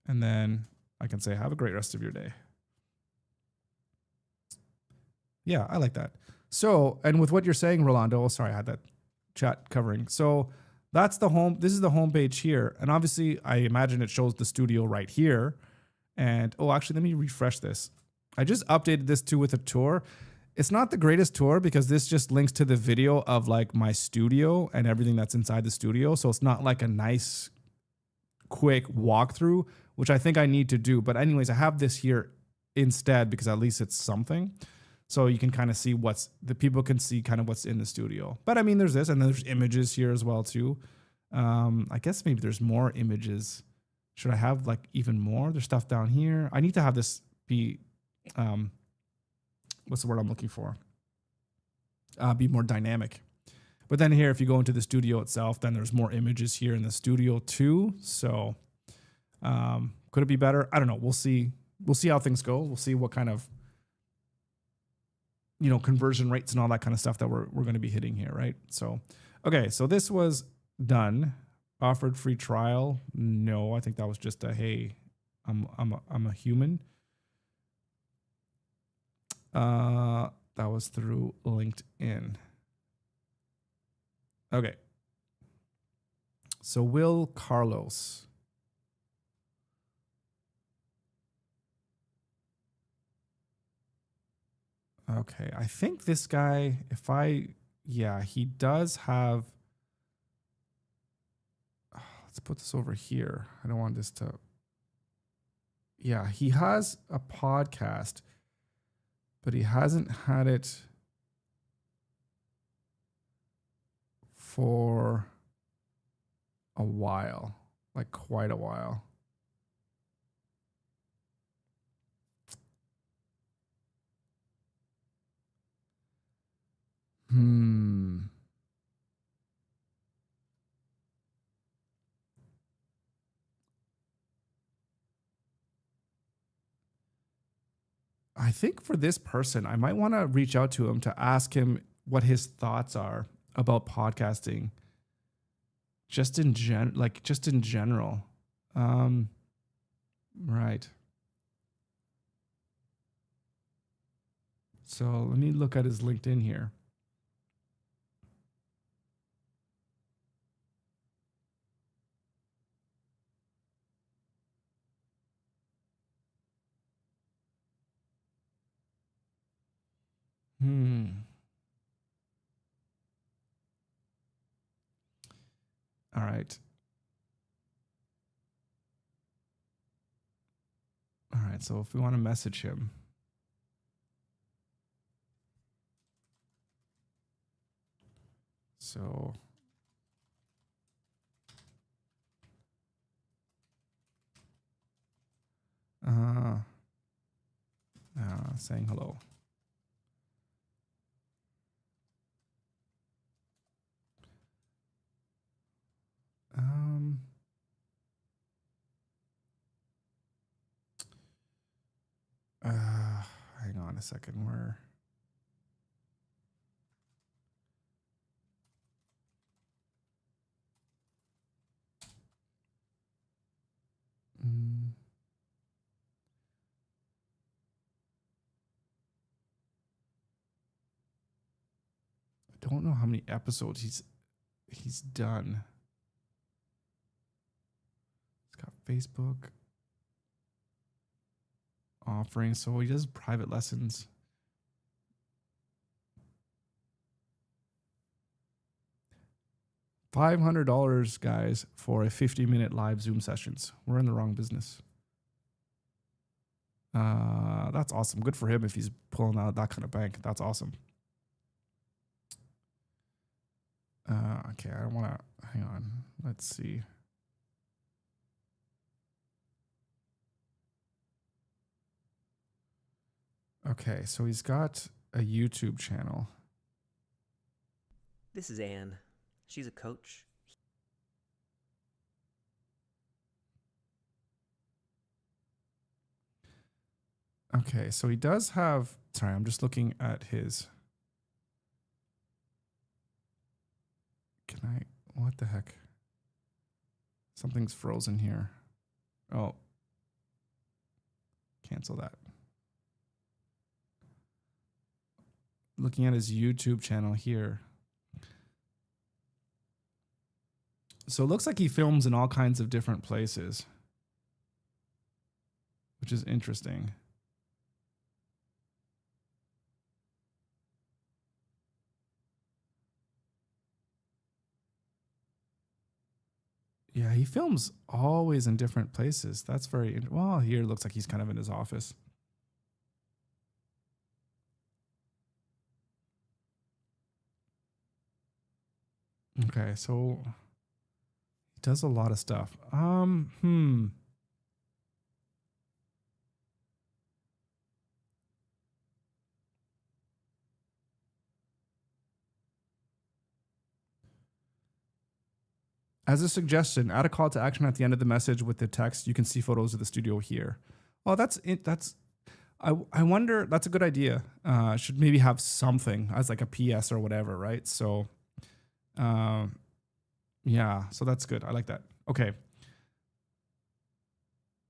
[SPEAKER 1] And then I can say, have a great rest of your day. Yeah, I like that. So, and with what you're saying, Rolando, sorry, I had that chat covering. So that's the home. This is the home page here. And obviously I imagine it shows the studio right here. And actually, let me refresh this. I just updated this too with a tour. It's not the greatest tour because this just links to the video of like my studio and everything that's inside the studio. So it's not like a nice, quick walkthrough, which I think I need to do. But anyways, I have this here instead because at least it's something. So you can kind of see people can see kind of what's in the studio. But I mean, there's this, and then there's images here as well too. I guess maybe there's more images. Should I have like even more? There's stuff down here. I need to have this be, what's the word I'm looking for? Be more dynamic. But then here, if you go into the studio itself, then there's more images here in the studio too. So could it be better? I don't know. We'll see. We'll see how things go. We'll see what kind of, conversion rates and all that kind of stuff that we're going to be hitting here, right? So, okay. So this was done. Offered free trial. No, I think that was just a, hey, I'm a human. That was through LinkedIn. Okay. So Will Carlos. Okay, I think this guy, he does have, let's put this over here. I don't want this to, he has a podcast, but he hasn't had it for a while, like quite a while. I think for this person, I might want to reach out to him to ask him what his thoughts are about podcasting. Just in general. Right. So let me look at his LinkedIn here. All right. All right. So if we want to message him, so saying hello. Hang on a second. Where? I don't know how many episodes he's done. He's got Facebook offering, so he does private lessons. $500, guys, for a 50-minute live Zoom sessions. We're in the wrong business. That's awesome. Good for him if he's pulling out that kind of bank. That's awesome. Okay, I want to hang on. Let's see. Okay, so he's got a YouTube channel.
[SPEAKER 2] This is Anne. She's a coach.
[SPEAKER 1] Okay, so he does have, sorry, I'm just looking at his, what the heck? Something's frozen here. Oh, cancel that. Looking at his YouTube channel here. So it looks like he films in all kinds of different places, which is interesting. Yeah, he films always in different places. That's very, well, here it looks like he's kind of in his office. Okay, so he does a lot of stuff. As a suggestion, add a call to action at the end of the message with the text. You can see photos of the studio here. Oh, that's it. I wonder, that's a good idea. Should maybe have something as like a PS or whatever, right? So, yeah, so that's good. I like that. Okay.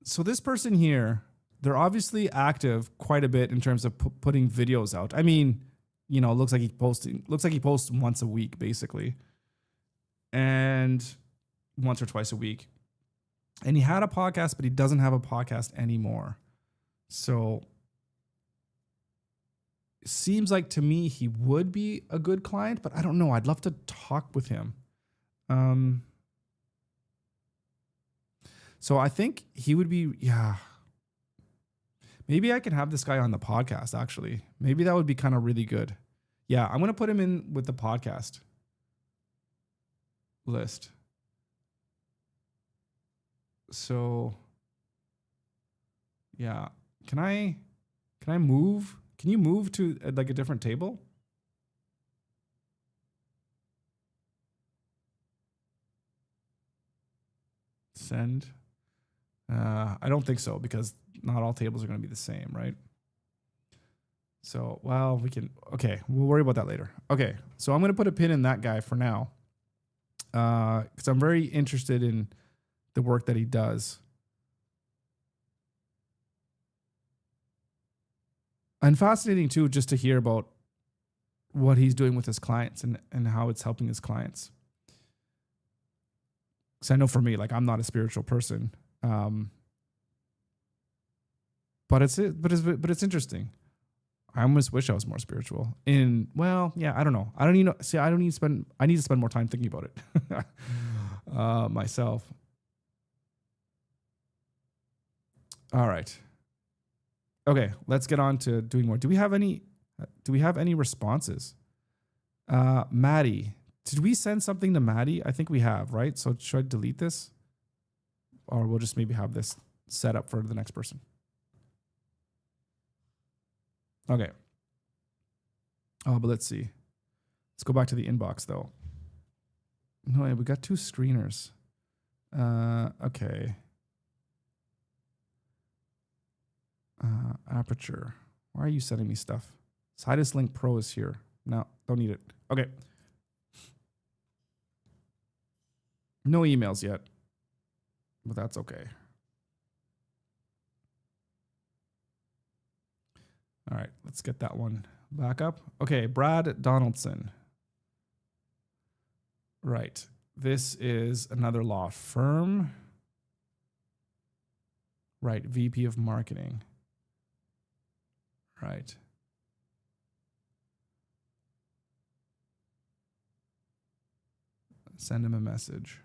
[SPEAKER 1] So this person here, they're obviously active quite a bit in terms of putting videos out. I mean, you know, looks like he posts once a week, basically. And once or twice a week. And he had a podcast, but he doesn't have a podcast anymore. So it seems like to me he would be a good client, but I don't know. I'd love to talk with him. So I think he would be, yeah. Maybe I can have this guy on the podcast, actually. Maybe that would be kind of really good. Yeah, I'm going to put him in with the podcast list. So, yeah. Can I move? Can you move to like a different table? Send. I don't think so, because not all tables are going to be the same, right? So, well, okay, we'll worry about that later. Okay, so I'm going to put a pin in that guy for now, because I'm very interested in the work that he does. And fascinating too, just to hear about what he's doing with his clients and how it's helping his clients. Because I know for me, like I'm not a spiritual person, but it's interesting. I almost wish I was more spiritual. I don't know. I need to spend more time thinking about it myself. All right. Okay, let's get on to doing more. Do we have any responses? Maddie, did we send something to Maddie? I think we have, right? So should I delete this? Or we'll just maybe have this set up for the next person. Okay. Oh, but let's see. Let's go back to the inbox though. No, we got 2 screeners. Okay. Aperture. Why are you sending me stuff? Sidus Link Pro is here. No, don't need it. Okay. No emails yet, but that's okay. All right, let's get that one back up. Okay, Brad Donaldson. Right. This is another law firm. Right, VP of Marketing. Right. Send him a message.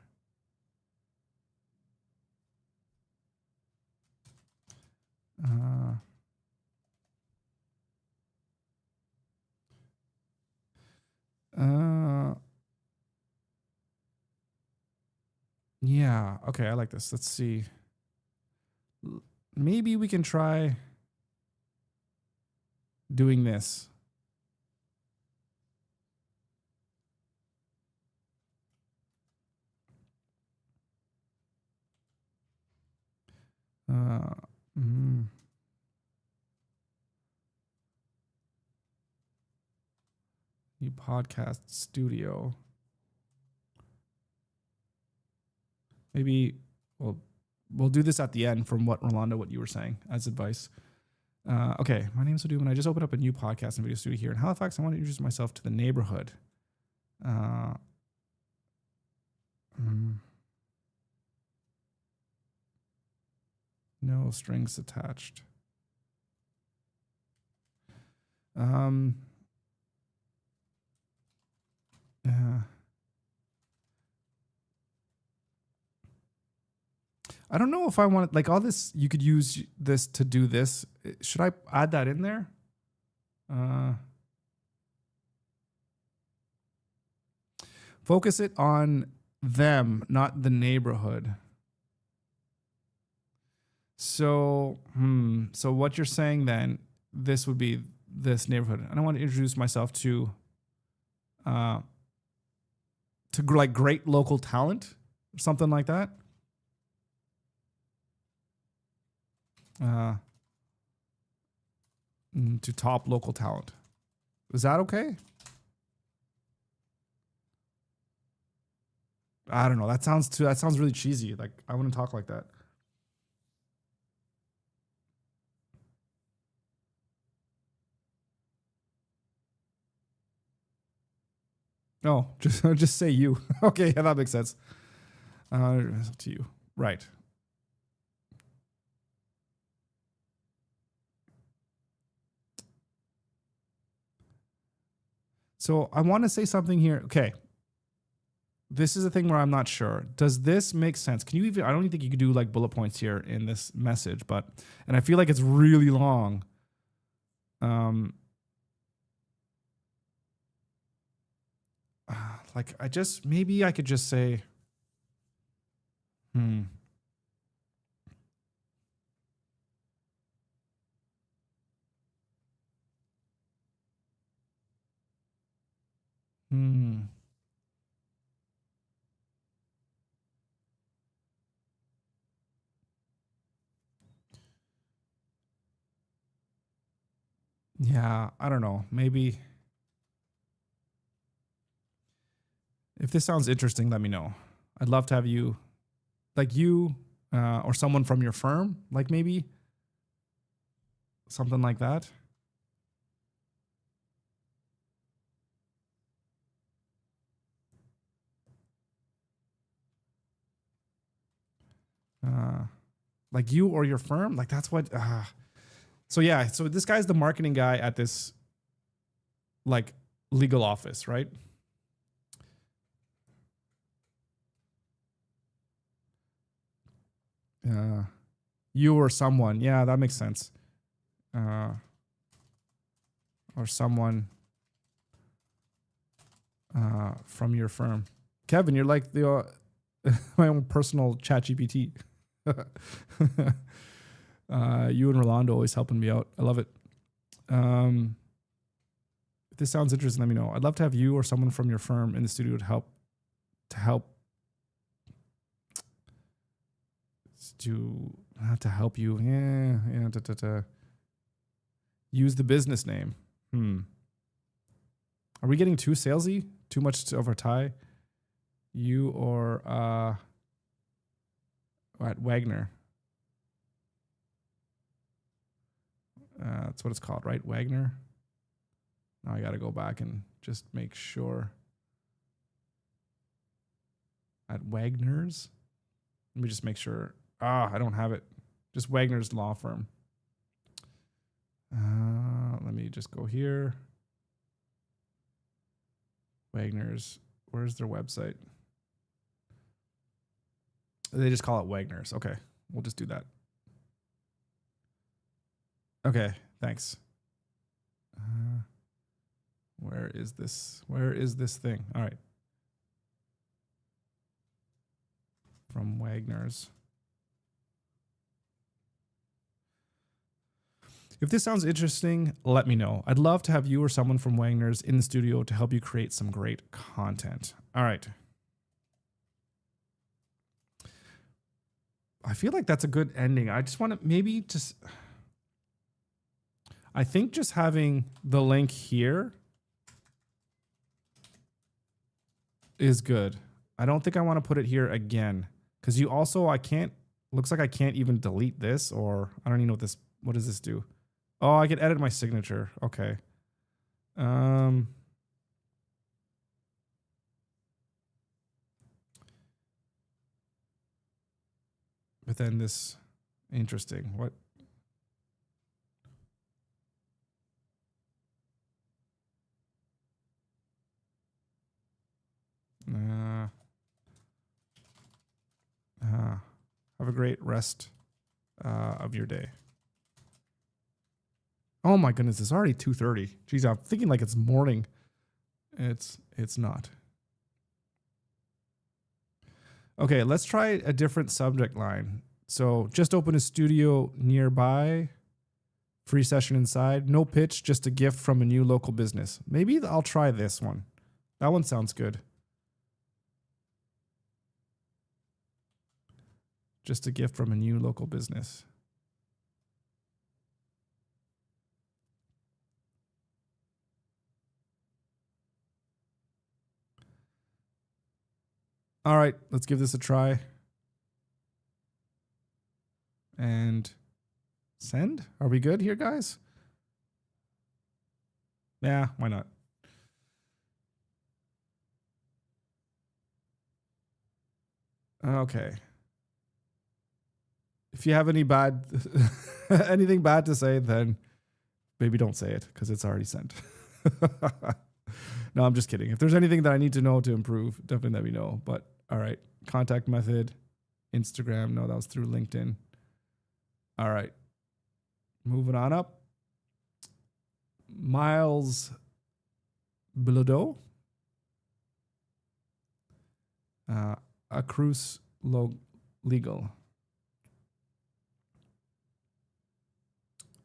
[SPEAKER 1] Yeah, okay, I like this. Let's see. Maybe we can try doing this. New podcast studio. Maybe we'll do this at the end from what Rolando, what you were saying as advice. Okay, my name is Adu, and I just opened up a new podcast and video studio here in Halifax. I want to introduce myself to the neighborhood. No strings attached. I don't know if I want like all this. You could use this to do this. Should I add that in there? Focus it on them, not the neighborhood. So, so what you're saying then, this would be this neighborhood. And I want to introduce myself to like great local talent or something like that. To top local talent. Is that okay? I don't know. That sounds really cheesy. Like I wouldn't talk like that. No, just say you. Okay, yeah, that makes sense. It's up to you. Right. So I want to say something here. Okay. This is a thing where I'm not sure. Does this make sense? Can you even, I don't even think you could do like bullet points here in this message, and I feel like it's really long. Like maybe I could just say, Yeah, I don't know. Maybe if this sounds interesting, let me know. I'd love to have you, like you or someone from your firm, like maybe something like that. Like you or your firm? Like that's what so yeah, so this guy's the marketing guy at this like legal office, right? You or someone. Yeah, that makes sense. Or someone from your firm. Kevin, you're like the my own personal chat GPT. You and Rolando always helping me out. I love it. If this sounds interesting, let me know. I'd love to have you or someone from your firm in the studio to help you. Yeah. Use the business name. Are we getting too salesy? Too much of a tie? You or at Wagner. That's what it's called, right? Wagner. Now I got to go back and just make sure. At Wagner's. Let me just make sure. I don't have it. Just Wagner's law firm. Let me just go here. Wagner's. Where's their website? They just call it Wagner's. Okay. We'll just do that. Okay. Thanks. Where is this? Where is this thing? All right. From Wagner's. If this sounds interesting, let me know. I'd love to have you or someone from Wagner's in the studio to help you create some great content. All right. I feel like that's a good ending. I just want to maybe just... I think just having the link here is good. I don't think I want to put it here again because you also, looks like I can't even delete this, or I don't even know what does this do? Oh, I can edit my signature. Okay. But then this, interesting. What? Have a great rest of your day. Oh my goodness, it's already 2:30. Geez, I'm thinking like it's morning. It's not. Okay, let's try a different subject line. So just open a studio nearby. Free session inside. No pitch, just a gift from a new local business. Maybe I'll try this one. That one sounds good. Just a gift from a new local business. All right, let's give this a try. And send? Are we good here, guys? Yeah, why not? Okay. If you have any bad, anything bad to say, then maybe don't say it because it's already sent. No, I'm just kidding. If there's anything that I need to know to improve, definitely let me know. But all right, contact method, Instagram. No, that was through LinkedIn. All right, moving on up. Miles Bilodeau. Acrus Legal.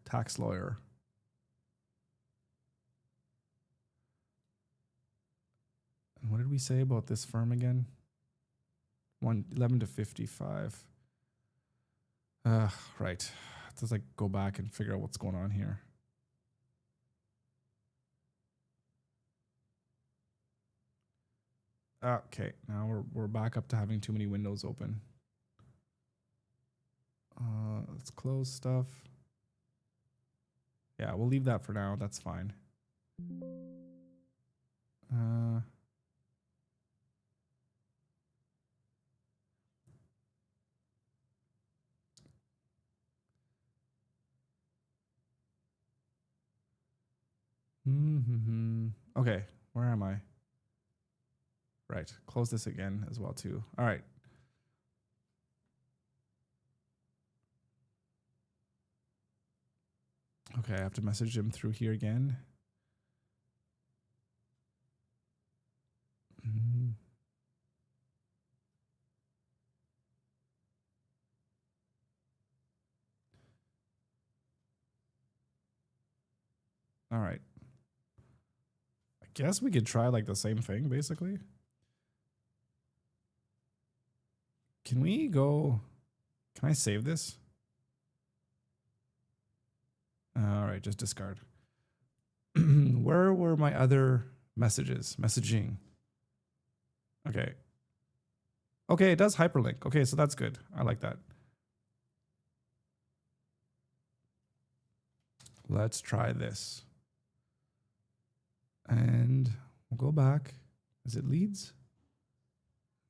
[SPEAKER 1] Tax lawyer. And what did we say about this firm again? 11 to 55. Right. Let's like go back and figure out what's going on here. Okay, now we're back up to having too many windows open. Let's close stuff. Yeah, we'll leave that for now. That's fine. Okay, where am I? Right, close this again as well too. All right. Okay, I have to message him through here again. All right. I guess we could try like the same thing basically. Can we go? Can I save this? All right, just discard. Where were my other messages? Messaging. Okay. Okay, it does hyperlink. Okay, so that's good. I like that. Let's try this. And we'll go back. Is it leads?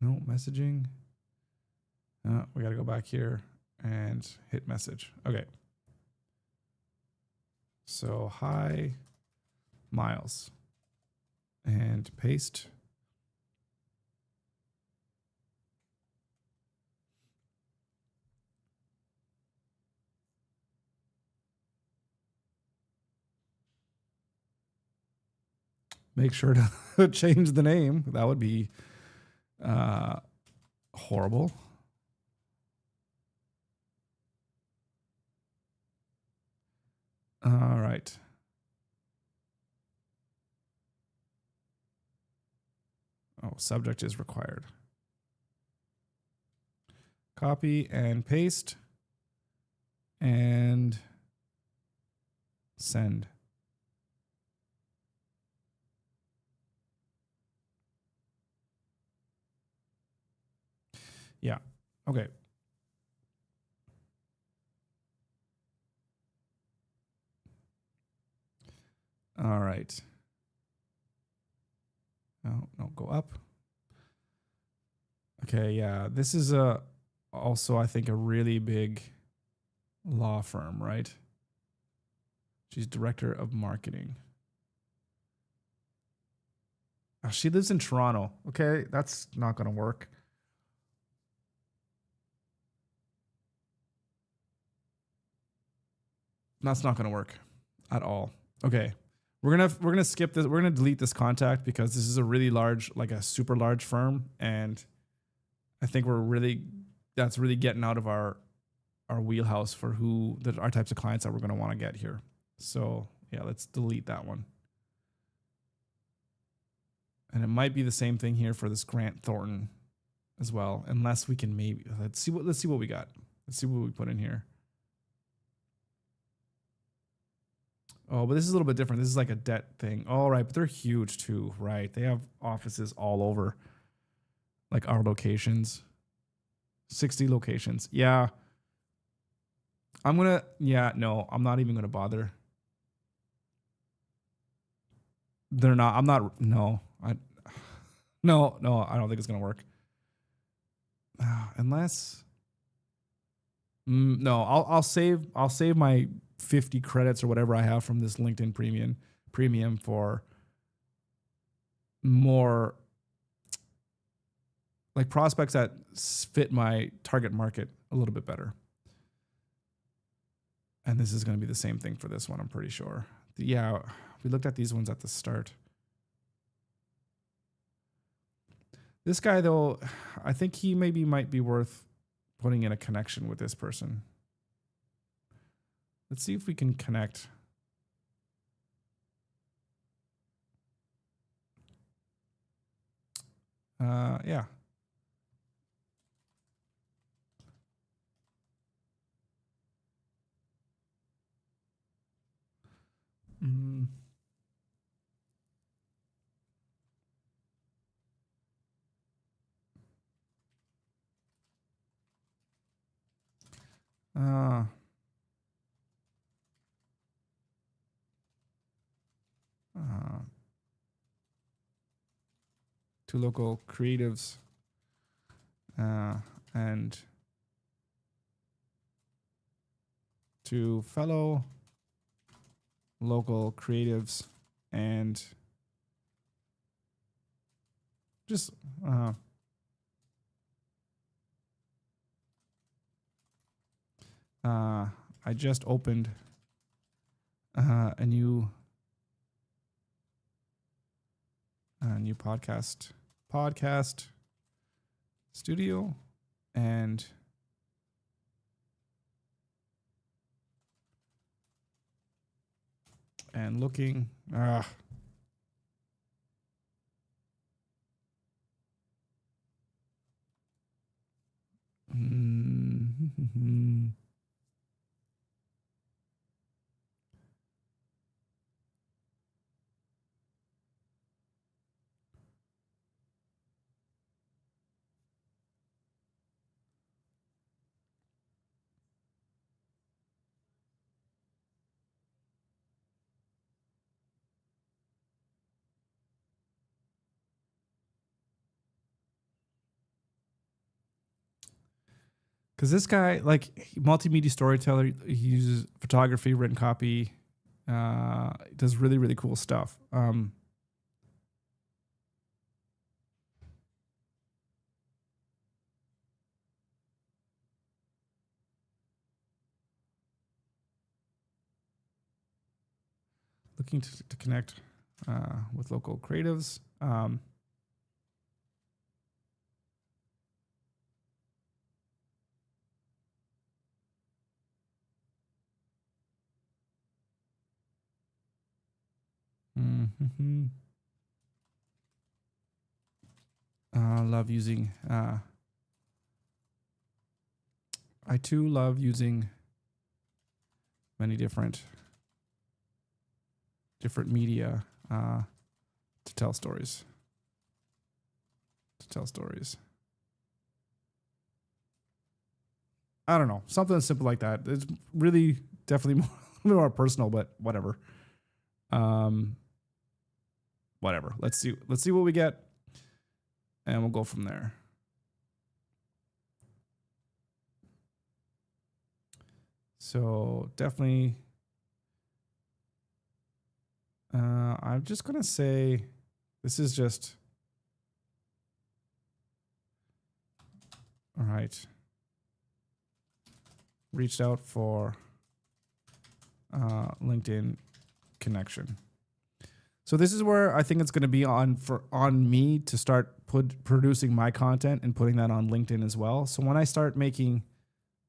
[SPEAKER 1] No, messaging. We got to go back here and hit message. Okay. So, hi, Miles. And paste. Make sure to change the name. That would be horrible. All right. Oh, subject is required. Copy and paste and send. Yeah. Okay. All right. No, go up. Okay, yeah. This is also I think a really big law firm, right? She's director of marketing. Oh, she lives in Toronto. Okay, that's not going to work. That's not going to work at all. Okay. We're going to skip this. We're going to delete this contact because this is a really large, like a super large firm, and I think that's really getting out of our wheelhouse for our types of clients that we're going to want to get here. So, yeah, let's delete that one. And it might be the same thing here for this Grant Thornton as well, unless we can maybe let's see what we got. Let's see what we put in here. Oh, but this is a little bit different. This is like a debt thing. All right, but they're huge too, right? They have offices all over, like our locations. 60 locations. Yeah. I'm not even gonna bother. They're not. I'm not. No. No. I don't think it's gonna work. Unless. No. I'll save my 50 credits or whatever I have from this LinkedIn premium for more like prospects that fit my target market a little bit better. And this is going to be the same thing for this one, I'm pretty sure. Yeah, we looked at these ones at the start. This guy, though, I think he might be worth putting in a connection with this person. Let's see if we can connect. Yeah. Mm. To local creatives and to fellow local creatives and just I just opened a new podcast studio, and looking because this guy, like, multimedia storyteller, he uses photography, written copy, does really, really cool stuff. Looking to connect with local creatives. Love using. I too love using many different media to tell stories. I don't know, something simple like that. It's really definitely more personal, but whatever. Whatever. Let's see what we get, and we'll go from there. So definitely, I'm just gonna say this is just all right. Reached out for LinkedIn connection. So this is where I think it's going to be on me to start producing my content and putting that on LinkedIn as well. So when I start making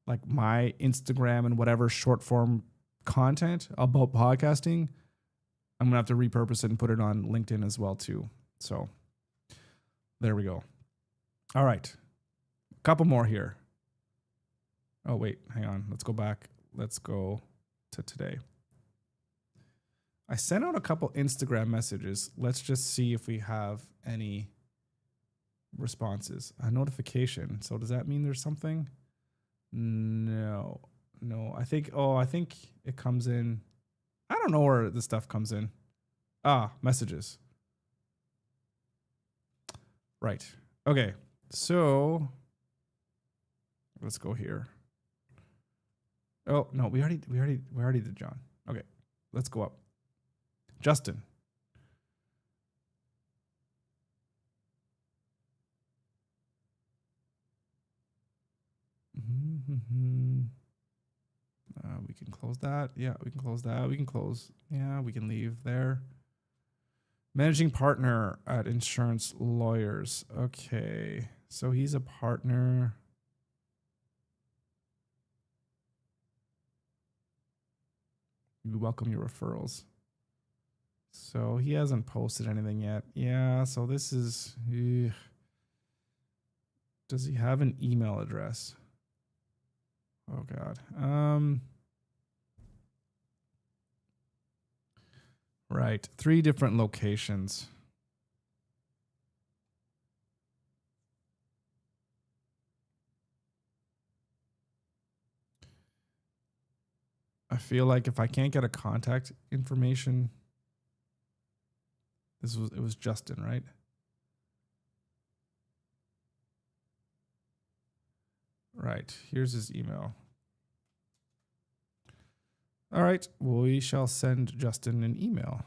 [SPEAKER 1] like my Instagram and whatever short form content about podcasting, I'm gonna have to repurpose it and put it on LinkedIn as well too. So there we go. All right, a couple more here. Oh wait, hang on. Let's go back. Let's go to today. I sent out a couple Instagram messages. Let's just see if we have any responses. A notification. So does that mean there's something? No. I think it comes in. I don't know where this stuff comes in. Messages. Right. Okay. So let's go here. Oh, no, we already did John. Okay. Let's go up. Justin. We can close that. Yeah, we can close that. We can close. Yeah, we can leave there. Managing partner at Insurance Lawyers. Okay. So he's a partner. We welcome your referrals. So he hasn't posted anything yet. Yeah, so this is... Does he have an email address? Oh, God. Right. 3 different locations. I feel like if I can't get a contact information... It was Justin, right? Right. Here's his email. All right. We shall send Justin an email.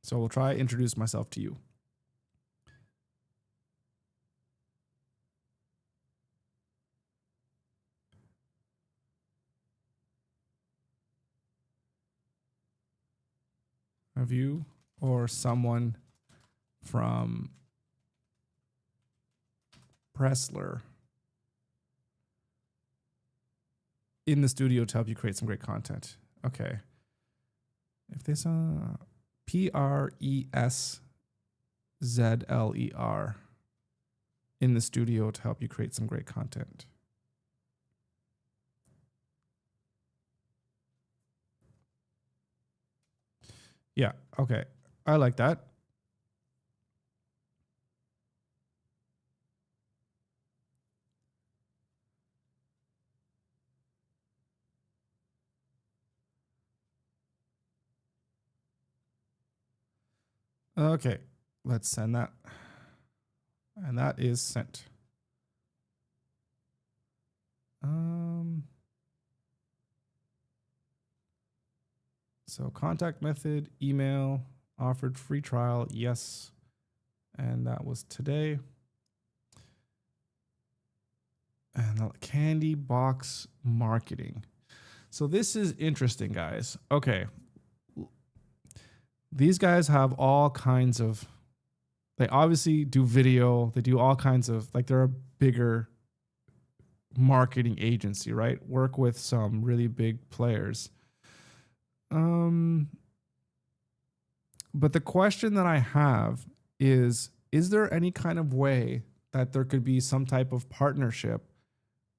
[SPEAKER 1] So we'll try introduce myself to you. Have you or someone from Pressler in the studio to help you create some great content. Okay. If there's a Pressler in the studio to help you create some great content. Yeah, okay. I like that. Okay, let's send that. And that is sent. So contact method, email, offered free trial, yes. And that was today. And the candy box marketing. So this is interesting, guys. Okay. These guys have all kinds of, they obviously do video. They do all kinds of, like they're a bigger marketing agency, right? Work with some really big players. But the question that I have is there any kind of way that there could be some type of partnership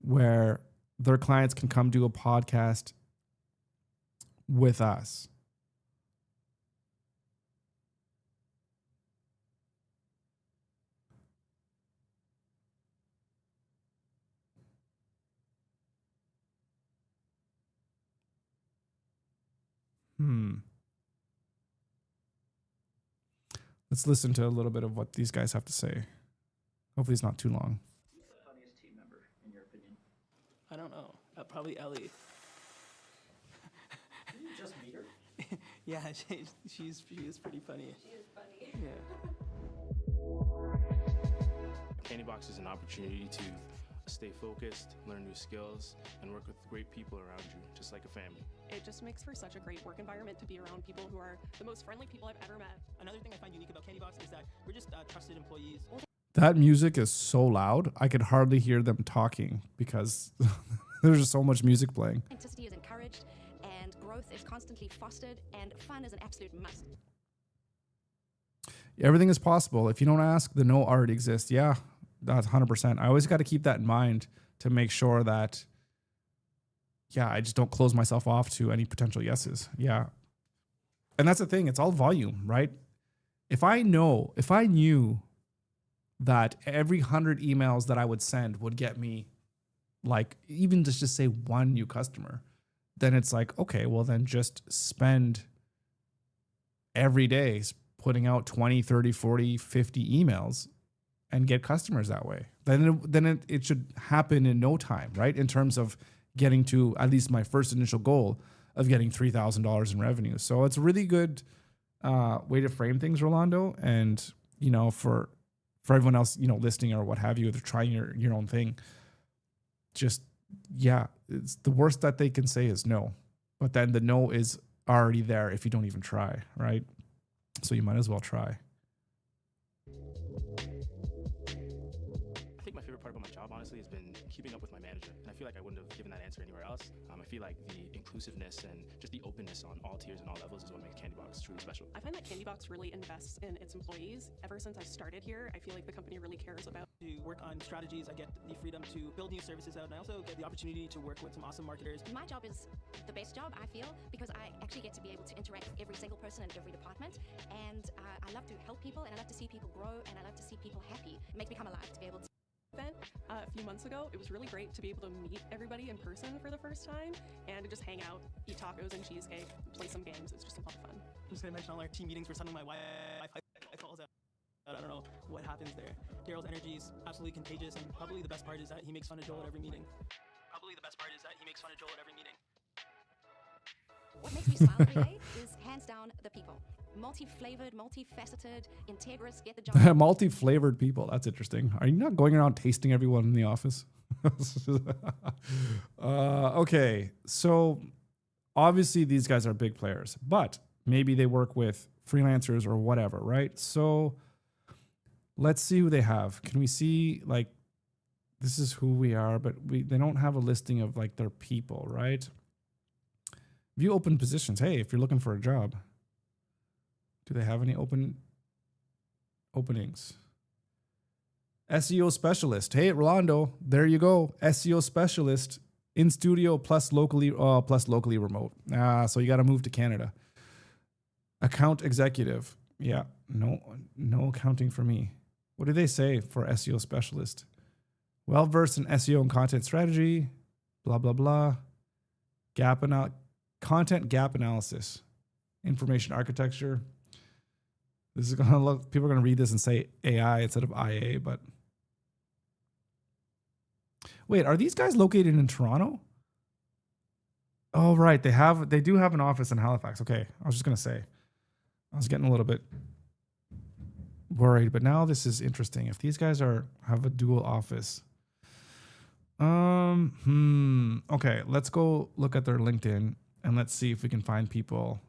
[SPEAKER 1] where their clients can come do a podcast with us? Let's listen to a little bit of what these guys have to say. Hopefully it's not too long.
[SPEAKER 3] Who's the funniest team member, in your opinion?
[SPEAKER 4] I don't know. Probably Ellie.
[SPEAKER 3] Did you just meet her?
[SPEAKER 4] Yeah, she is pretty funny.
[SPEAKER 5] She is funny.
[SPEAKER 4] Yeah.
[SPEAKER 6] Candybox is an opportunity to stay focused, learn new skills, and work with great people around you, just like a family.
[SPEAKER 7] It just makes for such a great work environment to be around people who are the most friendly people I've ever met.
[SPEAKER 4] Another thing I find unique about Candybox is that we're just trusted employees.
[SPEAKER 1] That music is so loud, I could hardly hear them talking because there's just so much music playing.
[SPEAKER 5] Authenticity is encouraged, and growth is constantly fostered, and fun is an absolute must.
[SPEAKER 1] Everything is possible. If you don't ask, the no already exists. Yeah, that's 100%. I always got to keep that in mind to make sure that, yeah, I just don't close myself off to any potential yeses. Yeah. And that's the thing. It's all volume, right? If I knew that every 100 emails that I would send would get me, like, even just say one new customer, then it's like, okay, well then just spend every day putting out 20, 30, 40, 50 emails and get customers that way. Then it should happen in no time, right? In terms of getting to at least my first initial goal of getting $3,000 in revenue. So it's a really good way to frame things, Rolando. And, you know, for everyone else, you know, listening or what have you, they're trying your own thing. Just, yeah, it's the worst that they can say is no. But then the no is already there if you don't even try, right? So you might as well try.
[SPEAKER 6] I think my favorite part about my job, honestly, has been keeping up with my manager. And I feel like I wouldn't have given that answer anywhere else. I feel like the inclusiveness and just the openness on all tiers and all levels is what makes Candybox truly special.
[SPEAKER 7] I find that Candybox really invests in its employees. Ever since I started here, I feel like the company really cares about.
[SPEAKER 4] To work on strategies, I get the freedom to build new services out, and I also get the opportunity to work with some awesome marketers.
[SPEAKER 5] My job is the best job, I feel, because I actually get to be able to interact with every single person in every department. And I love to help people, and I love to see people grow, and I love to see people happy. It makes me come alive to be able to.
[SPEAKER 7] Event a few months ago. It was really great to be able to meet everybody in person for the first time and to just hang out, eat tacos and cheesecake, play some games. It's just a lot of fun.
[SPEAKER 4] I'm just gonna mention all our team meetings where suddenly my Wi-Fi falls out. I don't know what happens there. Daryl's energy is absolutely contagious, and probably the best part is that he makes fun of Joel at every meeting.
[SPEAKER 5] What makes me smile every day is hands down the people. multi-flavored, multifaceted, integrous, get the job.
[SPEAKER 1] Multi-flavored people. That's interesting. Are you not going around tasting everyone in the office? Okay. So obviously these guys are big players, but maybe they work with freelancers or whatever, right? So let's see who they have. Can we see, like, this is who we are, but they don't have a listing of like their people, right? View open positions. Hey, if you're looking for a job, do they have any openings? SEO specialist. Hey, Rolando, there you go. SEO specialist in studio plus locally remote. So you got to move to Canada. Account executive. Yeah, no accounting for me. What do they say for SEO specialist? Well versed in SEO and content strategy. Blah blah blah. Content gap analysis. Information architecture. This is gonna look. People are gonna read this and say AI instead of IA, but. Wait, are these guys located in Toronto? Oh, right. They do have an office in Halifax. Okay. I was just going to say, I was getting a little bit worried, but now this is interesting. If these guys have a dual office. Okay. Let's go look at their LinkedIn and let's see if we can find people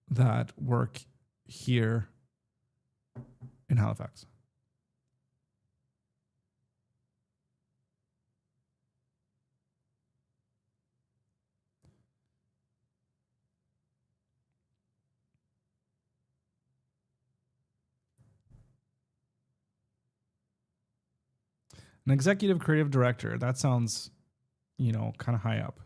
[SPEAKER 1] that work here in Halifax. An executive creative director. That sounds, kind of high up.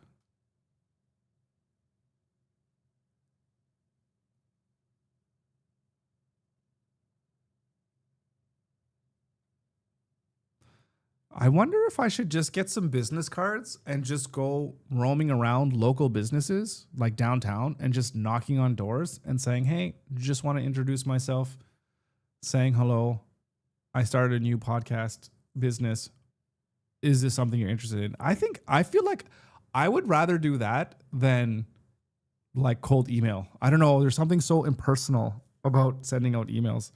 [SPEAKER 1] I wonder if I should just get some business cards and just go roaming around local businesses like downtown and just knocking on doors and saying, hey, just want to introduce myself, saying hello. I started a new podcast business. Is this something you're interested in? I feel like I would rather do that than like cold email. I don't know. There's something so impersonal about sending out emails.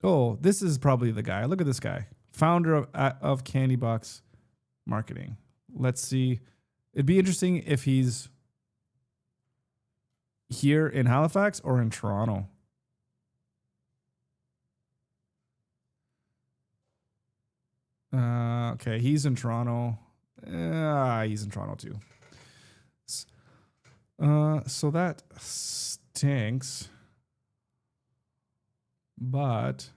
[SPEAKER 1] Oh, this is probably the guy. Look at this guy. Founder of Candy Box Marketing. Let's see. It'd be interesting if he's here in Halifax or in Toronto. Okay, he's in Toronto. He's in Toronto too. So that stinks. But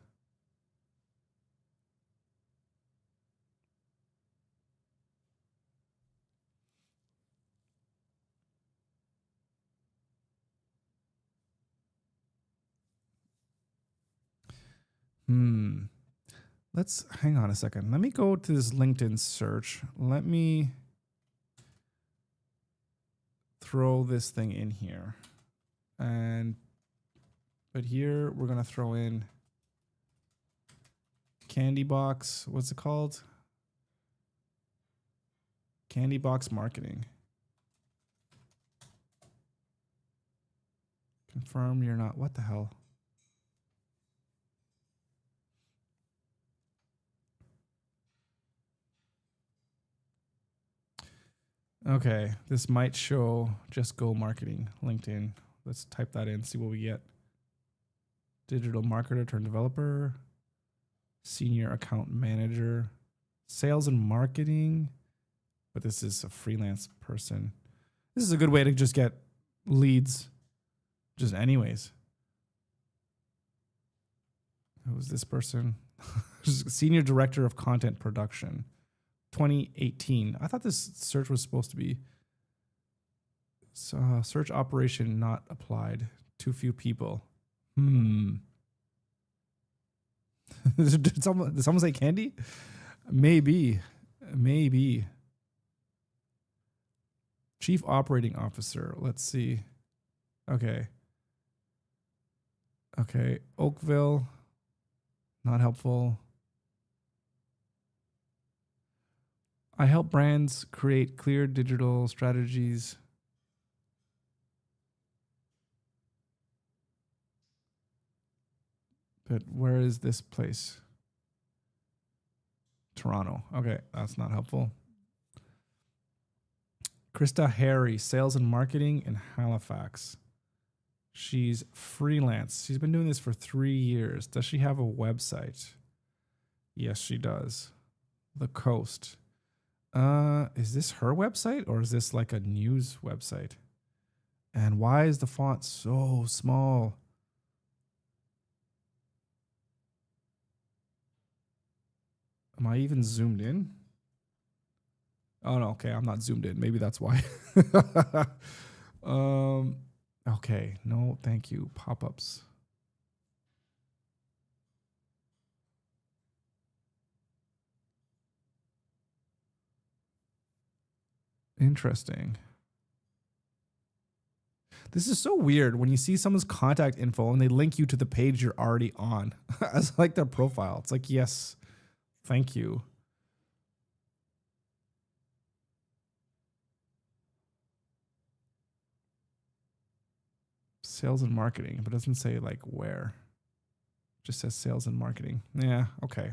[SPEAKER 1] let's hang on a second. Let me go to this LinkedIn search. Let me throw this thing in here. But here we're going to throw in Candy Box. What's it called? Candy Box Marketing. Confirm you're not. What the hell? Okay, this might show Just Go Marketing, LinkedIn. Let's type that in, see what we get. Digital marketer turned developer, senior account manager, sales and marketing. But this is a freelance person. This is a good way to just get leads, just anyways. Who was this person? Senior director of content production, 2018. I thought this search was supposed to be search operation not applied. Too few people. Did someone say Candy? Maybe. Chief Operating Officer. Let's see. Okay. Oakville. Not helpful. I help brands create clear digital strategies. But where is this place? Toronto. Okay, that's not helpful. Krista Harry, sales and marketing in Halifax. She's freelance. She's been doing this for 3 years. Does she have a website? Yes, she does. The Coast. Is this her website or is this like a news website? And why is the font so small? Am I even zoomed in? Oh no, okay, I'm not zoomed in. Maybe that's why. Okay, no, thank you. Pop-ups. Interesting. This is so weird when you see someone's contact info and they link you to the page you're already on as like their profile. It's like, yes, thank you. Sales and marketing, but it doesn't say like where. It just says sales and marketing. Yeah, okay.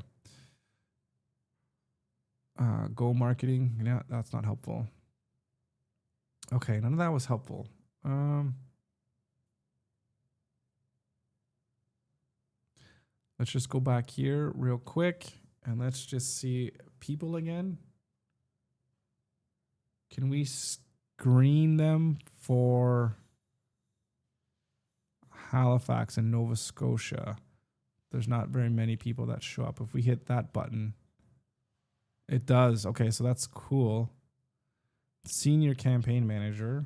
[SPEAKER 1] Go marketing. Yeah, that's not helpful. Okay, none of that was helpful. Let's just go back here real quick and let's just see people again. Can we screen them for Halifax and Nova Scotia? There's not very many people that show up. If we hit that button, it does. Okay, so that's cool. Senior campaign manager.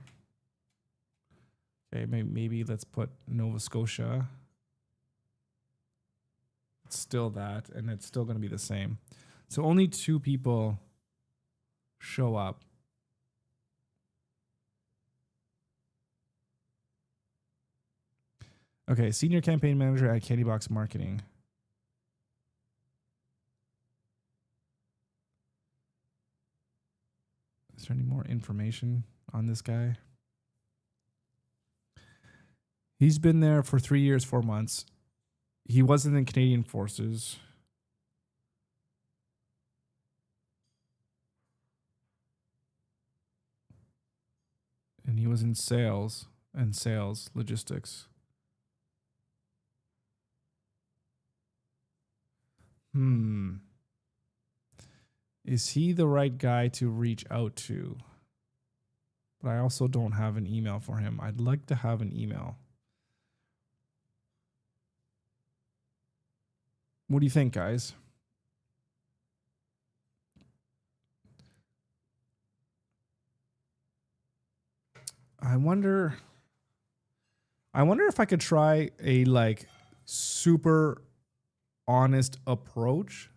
[SPEAKER 1] Okay, maybe let's put Nova Scotia. It's still that, and it's still going to be the same. So only 2 people show up. Okay, senior campaign manager at Candybox Marketing. Is there any more information on this guy? He's been there for 3 years, 4 months. He wasn't in Canadian Forces. And he was in sales and sales logistics. Is he the right guy to reach out to? But I also don't have an email for him. I'd like to have an email. What do you think, guys? I wonder if I could try a like super honest approach.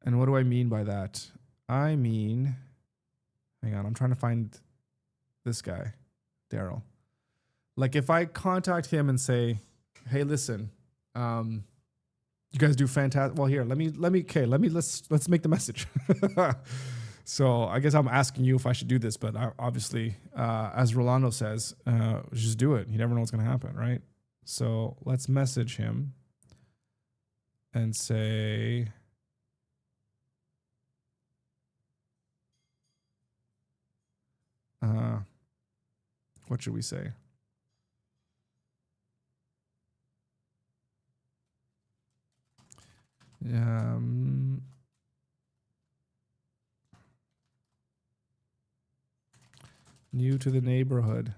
[SPEAKER 1] And what do I mean by that? I mean, hang on, I'm trying to find this guy, Daryl. Like if I contact him and say, "Hey, listen, you guys do fantastic. Well, here, let's make the message." So I guess I'm asking you if I should do this, but obviously, as Rolando says, just do it. You never know what's going to happen, right? So let's message him and say, what should we say? New to the neighborhood.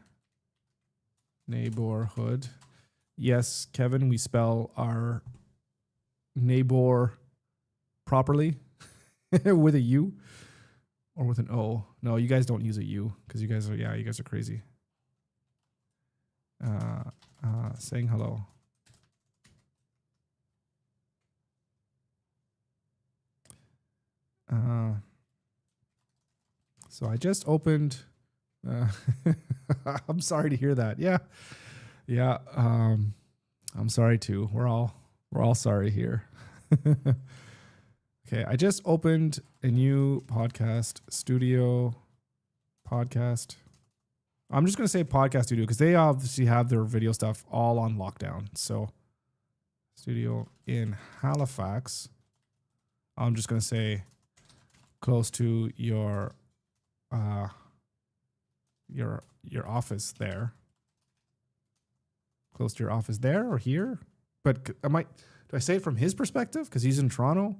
[SPEAKER 1] Yes, Kevin, we spell our neighbor properly with a U or with an O. No, you guys don't use a U because you guys are crazy. Saying hello. So I just opened. I'm sorry to hear that. Yeah. I'm sorry too. We're all sorry here. Okay, I just opened a new podcast studio. Podcast. I'm just going to say podcast studio because they obviously have their video stuff all on lockdown. So, studio in Halifax. I'm just going to say close to your office there. Close to your office there or here? But do I say it from his perspective because he's in Toronto?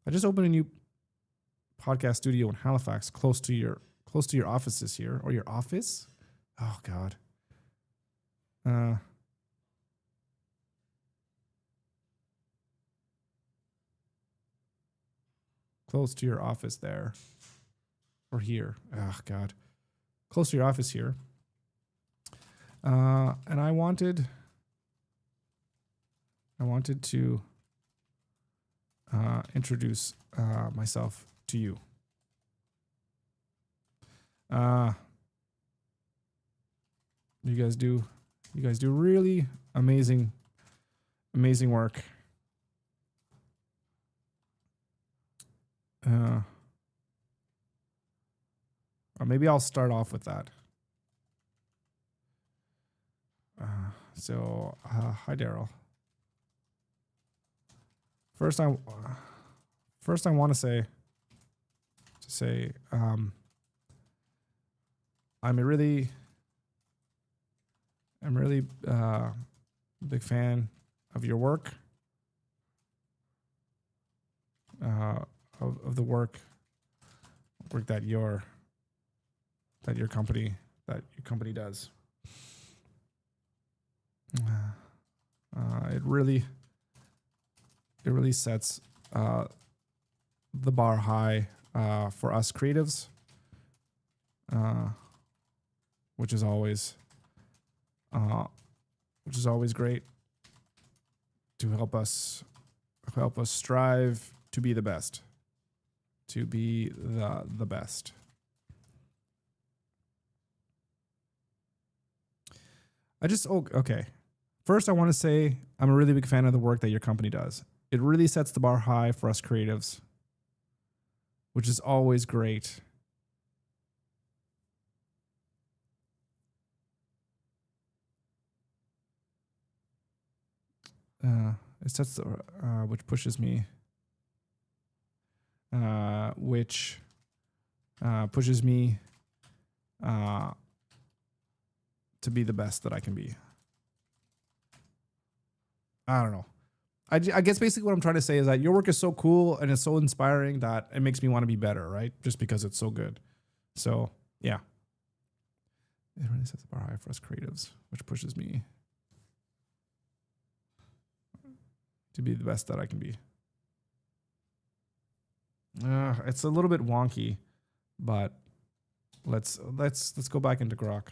[SPEAKER 1] I just opened a new podcast studio in Halifax, close to your offices here, or your office. Oh God. Close to your office there, or here. Oh God. Close to your office here. And I wanted to introduce myself to you. You guys do really amazing work. Or maybe I'll start off with that. Hi Daryl. First I want to say I'm really big fan of your work, of the work that your company does. It really sets the bar high for us creatives, which is always great to help us strive to be the best, the best. Okay. First, I want to say I'm a really big fan of the work that your company does. It really sets the bar high for us creatives, which is always great. It sets the, which pushes me, to be the best that I can be. I don't know. I guess basically what I'm trying to say is that your work is so cool and it's so inspiring that it makes me want to be better, right? Just because it's so good. So, yeah. It really sets the bar high for us creatives, which pushes me to be the best that I can be. It's a little bit wonky, but let's go back into Grok.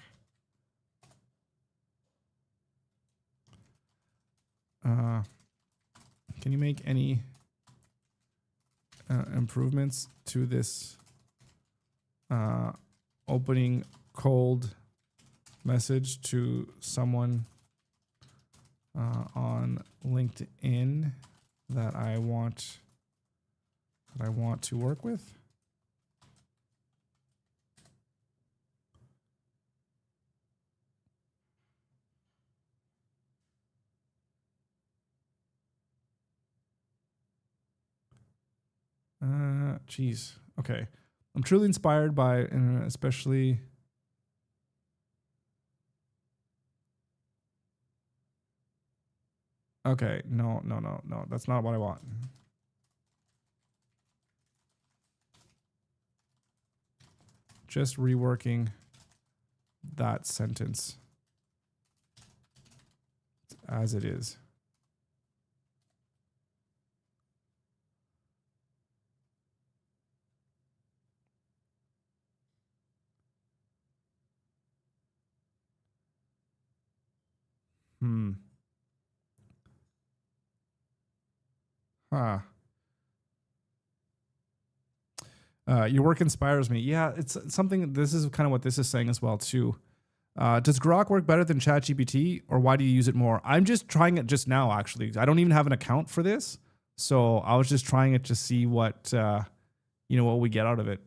[SPEAKER 1] Can you make any improvements to this opening cold message to someone on LinkedIn that I want to work with? Geez. Okay. I'm truly inspired by, and especially okay. No. That's not what I want. Just reworking that sentence as it is. Your work inspires me. Yeah, it's something. This is kind of what this is saying as well too. Does Grok work better than ChatGPT, or why do you use it more? I'm just trying it just now. Actually, I don't even have an account for this, So I was just trying it to see what, what we get out of it.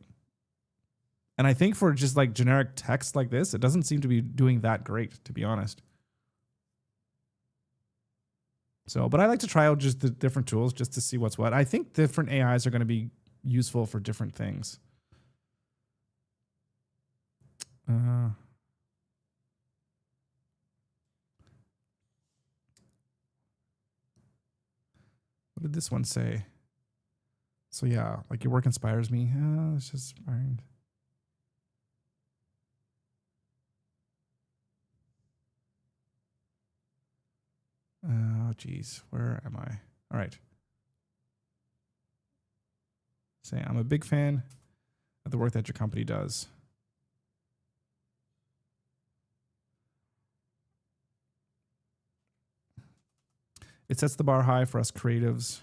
[SPEAKER 1] And I think for just like generic text like this, it doesn't seem to be doing that great, to be honest. So, but I like to try out just the different tools just to see what's what. I think different AIs are going to be useful for different things. What did this one say? So yeah, like your work inspires me. It's just inspiring. Oh, geez. Where am I? All right. Say, I'm a big fan of the work that your company does. It sets the bar high for us creatives,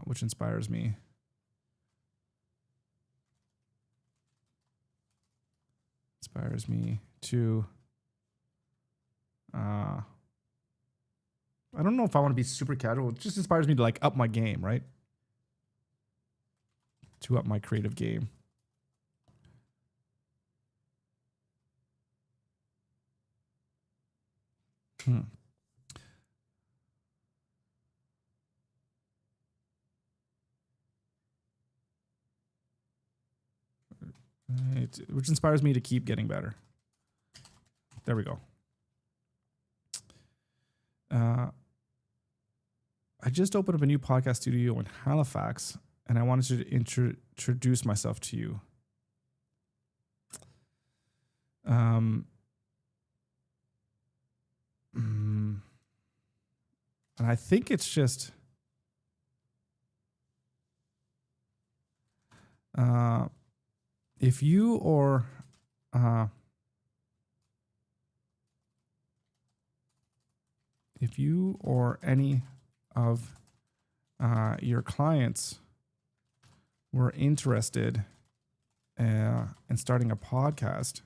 [SPEAKER 1] which inspires me. Inspires me to... I don't know if I want to be super casual. It just inspires me to like up my game, right? To up my creative game. Which inspires me to keep getting better. There we go. I just opened up a new podcast studio in Halifax, and I wanted to introduce myself to you. And I think it's just if you or any of your clients were interested in starting a podcast,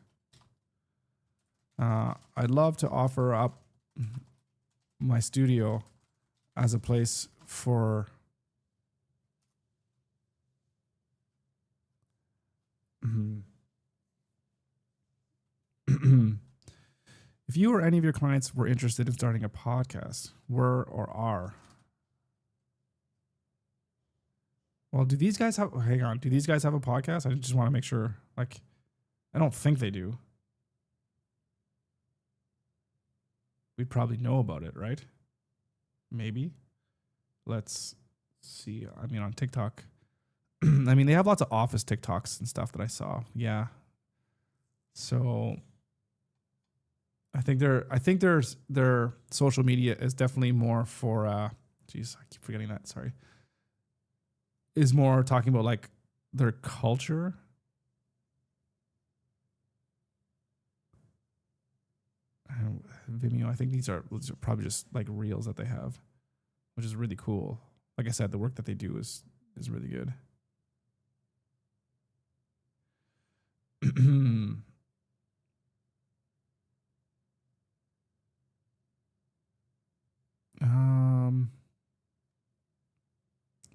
[SPEAKER 1] I'd love to offer up my studio as a place for if you or any of your clients were interested in starting a podcast, were or are. Well, do these guys have, hang on, do these guys have a podcast? I just want to make sure, like, I don't think they do. We'd probably know about it, right? Maybe. Let's see. I mean, on TikTok. I mean, they have lots of office TikToks and stuff that I saw. Yeah. So I think their social media is definitely more for geez, I keep forgetting that, sorry. Is more talking about like their culture. Vimeo, I think these are probably just like reels that they have, which is really cool. Like I said, the work that they do is really good.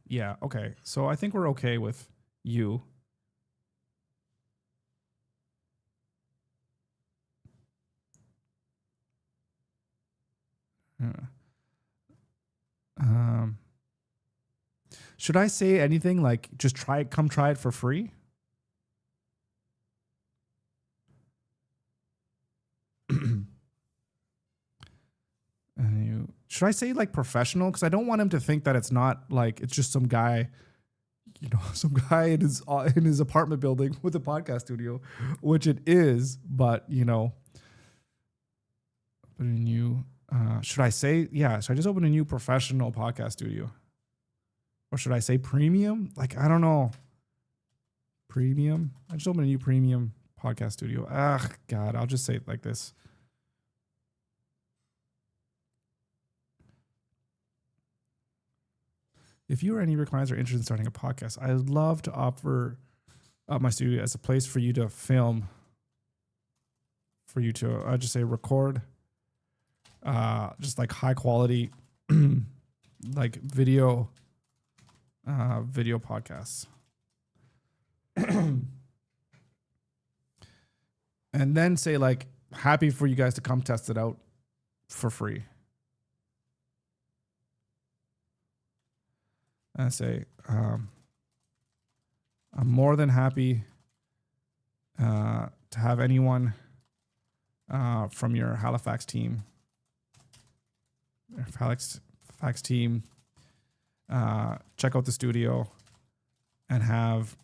[SPEAKER 1] Yeah, okay. So I think we're okay with you. Should I say anything like just come try it for free? Should I say like professional? Because I don't want him to think that it's not like it's just some guy, some guy in his apartment building with a podcast studio, which it is. But but a new. Should I say should I just open a new professional podcast studio, or should I say premium? Like I don't know. Premium. I just opened a new premium podcast studio. God, I'll just say it like this. If you or any of your clients are interested in starting a podcast, I'd love to offer my studio as a place for you to film, for you to just say record, just like high quality like video podcasts. And then say like, happy for you guys to come test it out for free. And say, I'm more than happy to have anyone from your Halifax team, check out the studio and have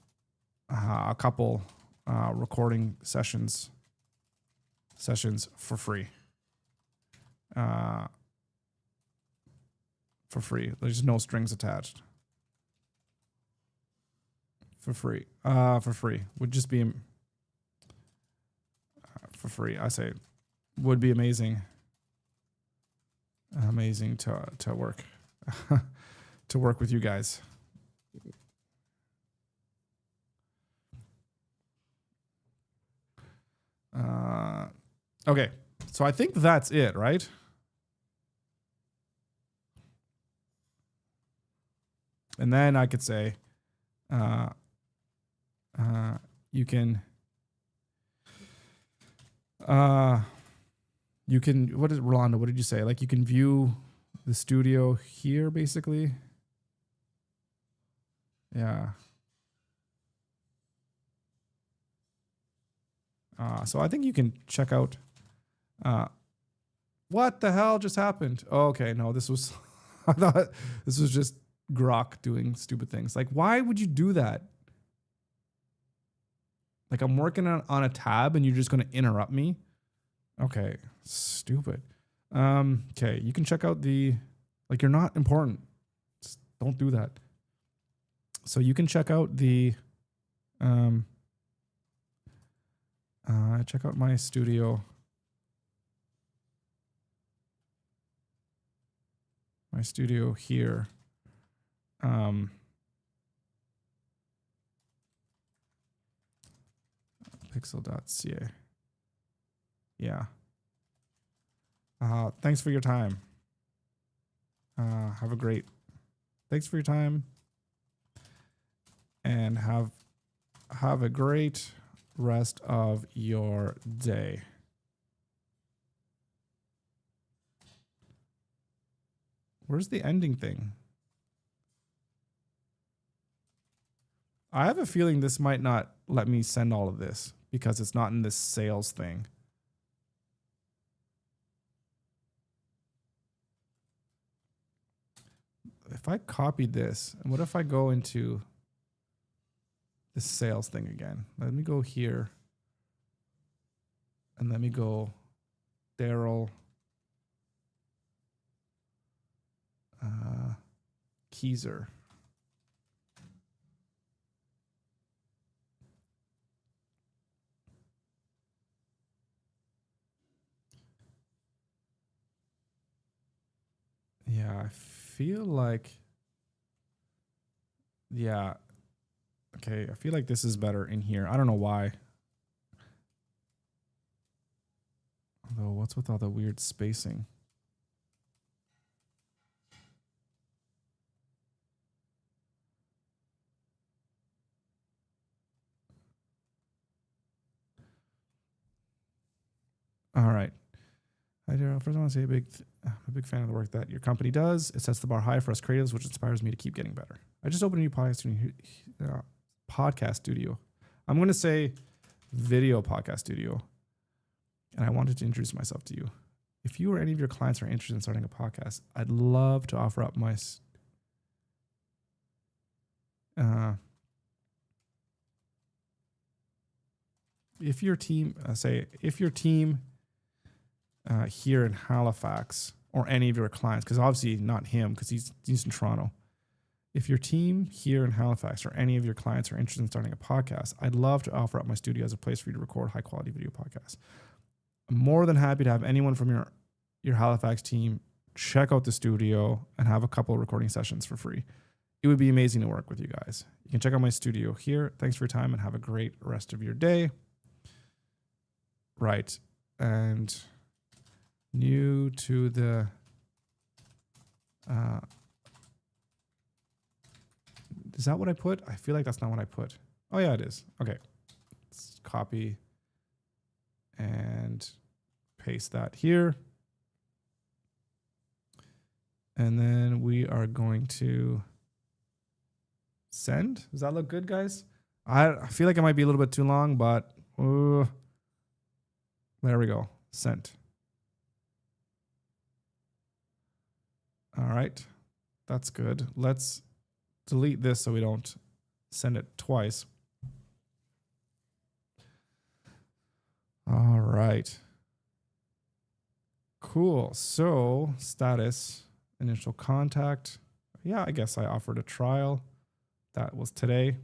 [SPEAKER 1] a couple recording sessions for free. For free. There's no strings attached. For free. For free. Would just be for free. I say would be amazing. Amazing to work to work with you guys. Okay, so I think that's it, right? And then I could say, you can, what is Rolando? What did you say? Like you can view the studio here, basically. Yeah. So I think you can check out. What the hell just happened? Oh, okay, no, this was. I thought this was just Grok doing stupid things. Like, why would you do that? Like, I'm working on a tab and you're just going to interrupt me? Okay, stupid. Okay, you can check out like, you're not important. Just don't do that. So you can check out check out my studio. My studio here. Pixel.ca. Yeah. Thanks for your time. Have a great. Thanks for your time. And have a great rest of your day. Where's the ending thing? I have a feeling this might not let me send all of this because it's not in this sales thing. If I copied this, and what if I go into this sales thing again? Let me go here. And let me go Daryl Keyser. Yeah, I feel like, yeah, okay, I feel like this is better in here. I don't know why. Although, what's with all the weird spacing? All right. Hi, Daryl. First, I want to say I'm a big fan of the work that your company does. It sets the bar high for us creatives, which inspires me to keep getting better. I just opened a new podcast studio. I'm going to say video podcast studio. And I wanted to introduce myself to you. If you or any of your clients are interested in starting a podcast, I'd love to offer up my if your team here in Halifax or any of your clients, because obviously not him because he's in Toronto. If your team here in Halifax or any of your clients are interested in starting a podcast, I'd love to offer up my studio as a place for you to record high quality video podcasts. I'm more than happy to have anyone from your Halifax team check out the studio and have a couple of recording sessions for free. It would be amazing to work with you guys. You can check out my studio here. Thanks for your time and have a great rest of your day. Right. And new to the Is that what I put? I feel like that's not what I put. Oh yeah, it is. Okay. Let's copy and paste that here. And then we are going to send. Does that look good, guys? I feel like it might be a little bit too long, but there we go. Sent. All right. That's good. Let's delete this so we don't send it twice. All right. Cool. So status, initial contact. Yeah, I guess I offered a trial. That was today.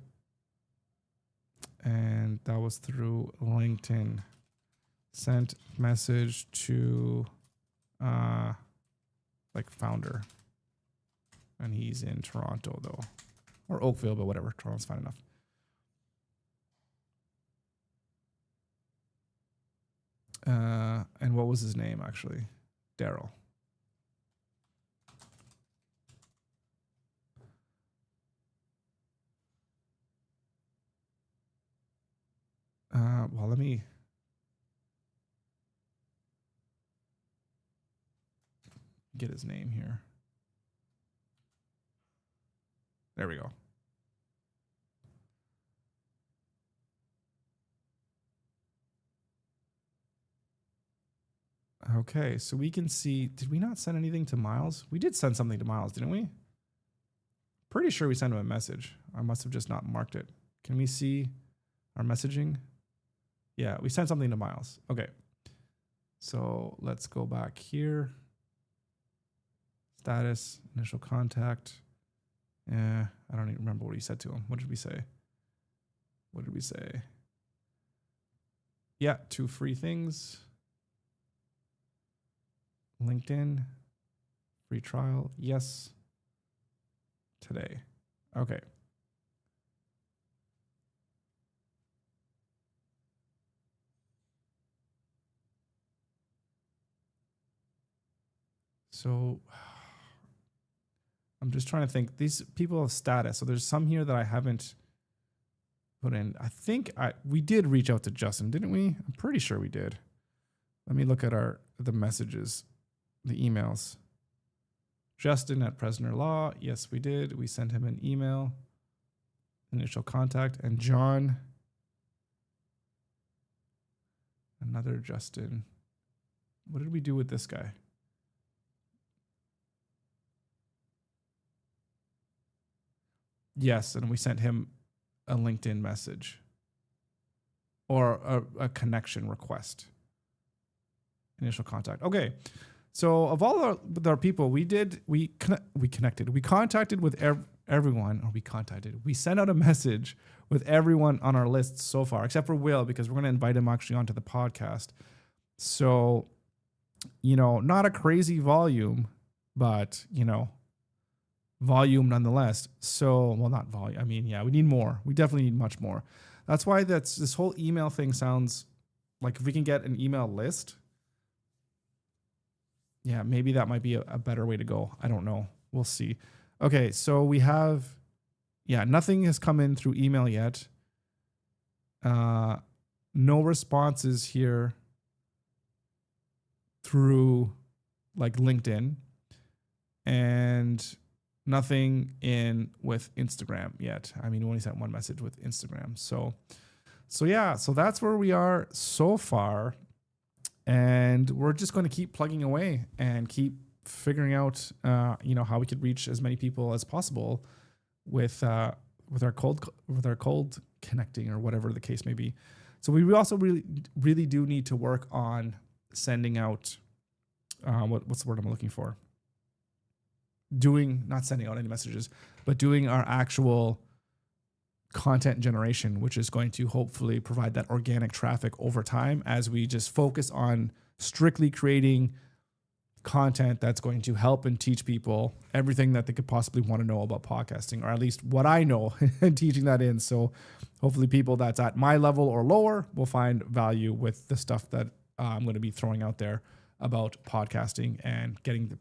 [SPEAKER 1] And that was through LinkedIn. Sent message to like founder. And he's in Toronto though. Or Oakville, but whatever. Toronto's fine enough. And what was his name actually? Daryl. Well, let me get his name here. There we go. Okay, so we can see, did we not send anything to Miles? We did send something to Miles, didn't we? Pretty sure we sent him a message. I must have just not marked it. Can we see our messaging? Yeah, we sent something to Miles. Okay. So let's go back here. Status, initial contact. Yeah, I don't even remember what he said to him. What did we say? What did we say? Yeah, 2 free things. LinkedIn, free trial. Yes. Today. Okay. So I'm just trying to think. These people have status. So there's some here that I haven't put in. I think we did reach out to Justin, didn't we? I'm pretty sure we did. Let me look at the messages, the emails. Justin at Presner Law. Yes, we did. We sent him an email. Initial contact. And John. Another Justin. What did we do with this guy? Yes, and we sent him a LinkedIn message or a connection request. Initial contact. Okay. So of all our people, we connected. We contacted with everyone, or we sent out a message with everyone on our list so far, except for Will, because we're going to invite him actually onto the podcast. So, not a crazy volume, but, volume nonetheless. So, well, not volume. I mean, yeah, we need more. We definitely need much more. That's why this whole email thing sounds like, if we can get an email list, yeah, maybe that might be a better way to go. I don't know. We'll see. Okay, so we have, nothing has come in through email yet. No responses here through like LinkedIn, and nothing in with Instagram yet. I mean, we only sent one message with Instagram. So that's where we are so far. And we're just going to keep plugging away and keep figuring out, how we could reach as many people as possible with our cold connecting, or whatever the case may be. So we also really do need to work on sending out, what's the word I'm looking for? Not sending out any messages, but doing our actual content generation, which is going to hopefully provide that organic traffic over time, as we just focus on strictly creating content that's going to help and teach people everything that they could possibly want to know about podcasting, or at least what I know, and teaching that in. So hopefully people that's at my level or lower will find value with the stuff that I'm going to be throwing out there about podcasting, and getting in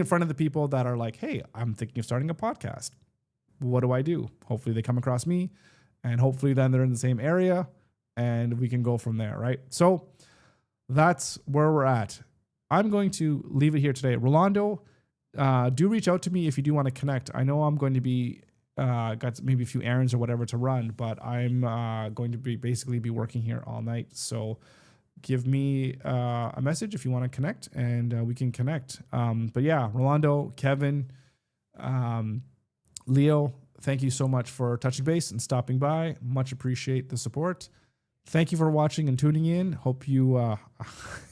[SPEAKER 1] front of the people that are like, hey, I'm thinking of starting a podcast. what do I do? Hopefully they come across me, and hopefully then they're in the same area, and we can go from there, right? So that's where we're at. I'm going to leave it here today. Rolando, do reach out to me if you do want to connect. I know I'm going to be got maybe a few errands or whatever to run, but I'm going to be basically be working here all night. So give me a message if you want to connect, and we can connect. But yeah, Rolando, Kevin, Leo, thank you so much for touching base and stopping by. Much appreciate the support. Thank you for watching and tuning in. Hope you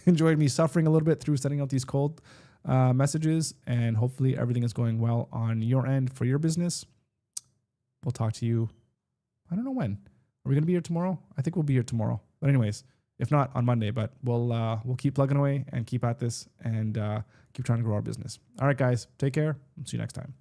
[SPEAKER 1] enjoyed me suffering a little bit through sending out these cold messages, and hopefully everything is going well on your end for your business. We'll talk to you. I don't know when. Are we going to be here tomorrow? I think we'll be here tomorrow. But anyways, if not on Monday, but we'll keep plugging away and keep at this and keep trying to grow our business. All right, guys, take care. See you next time.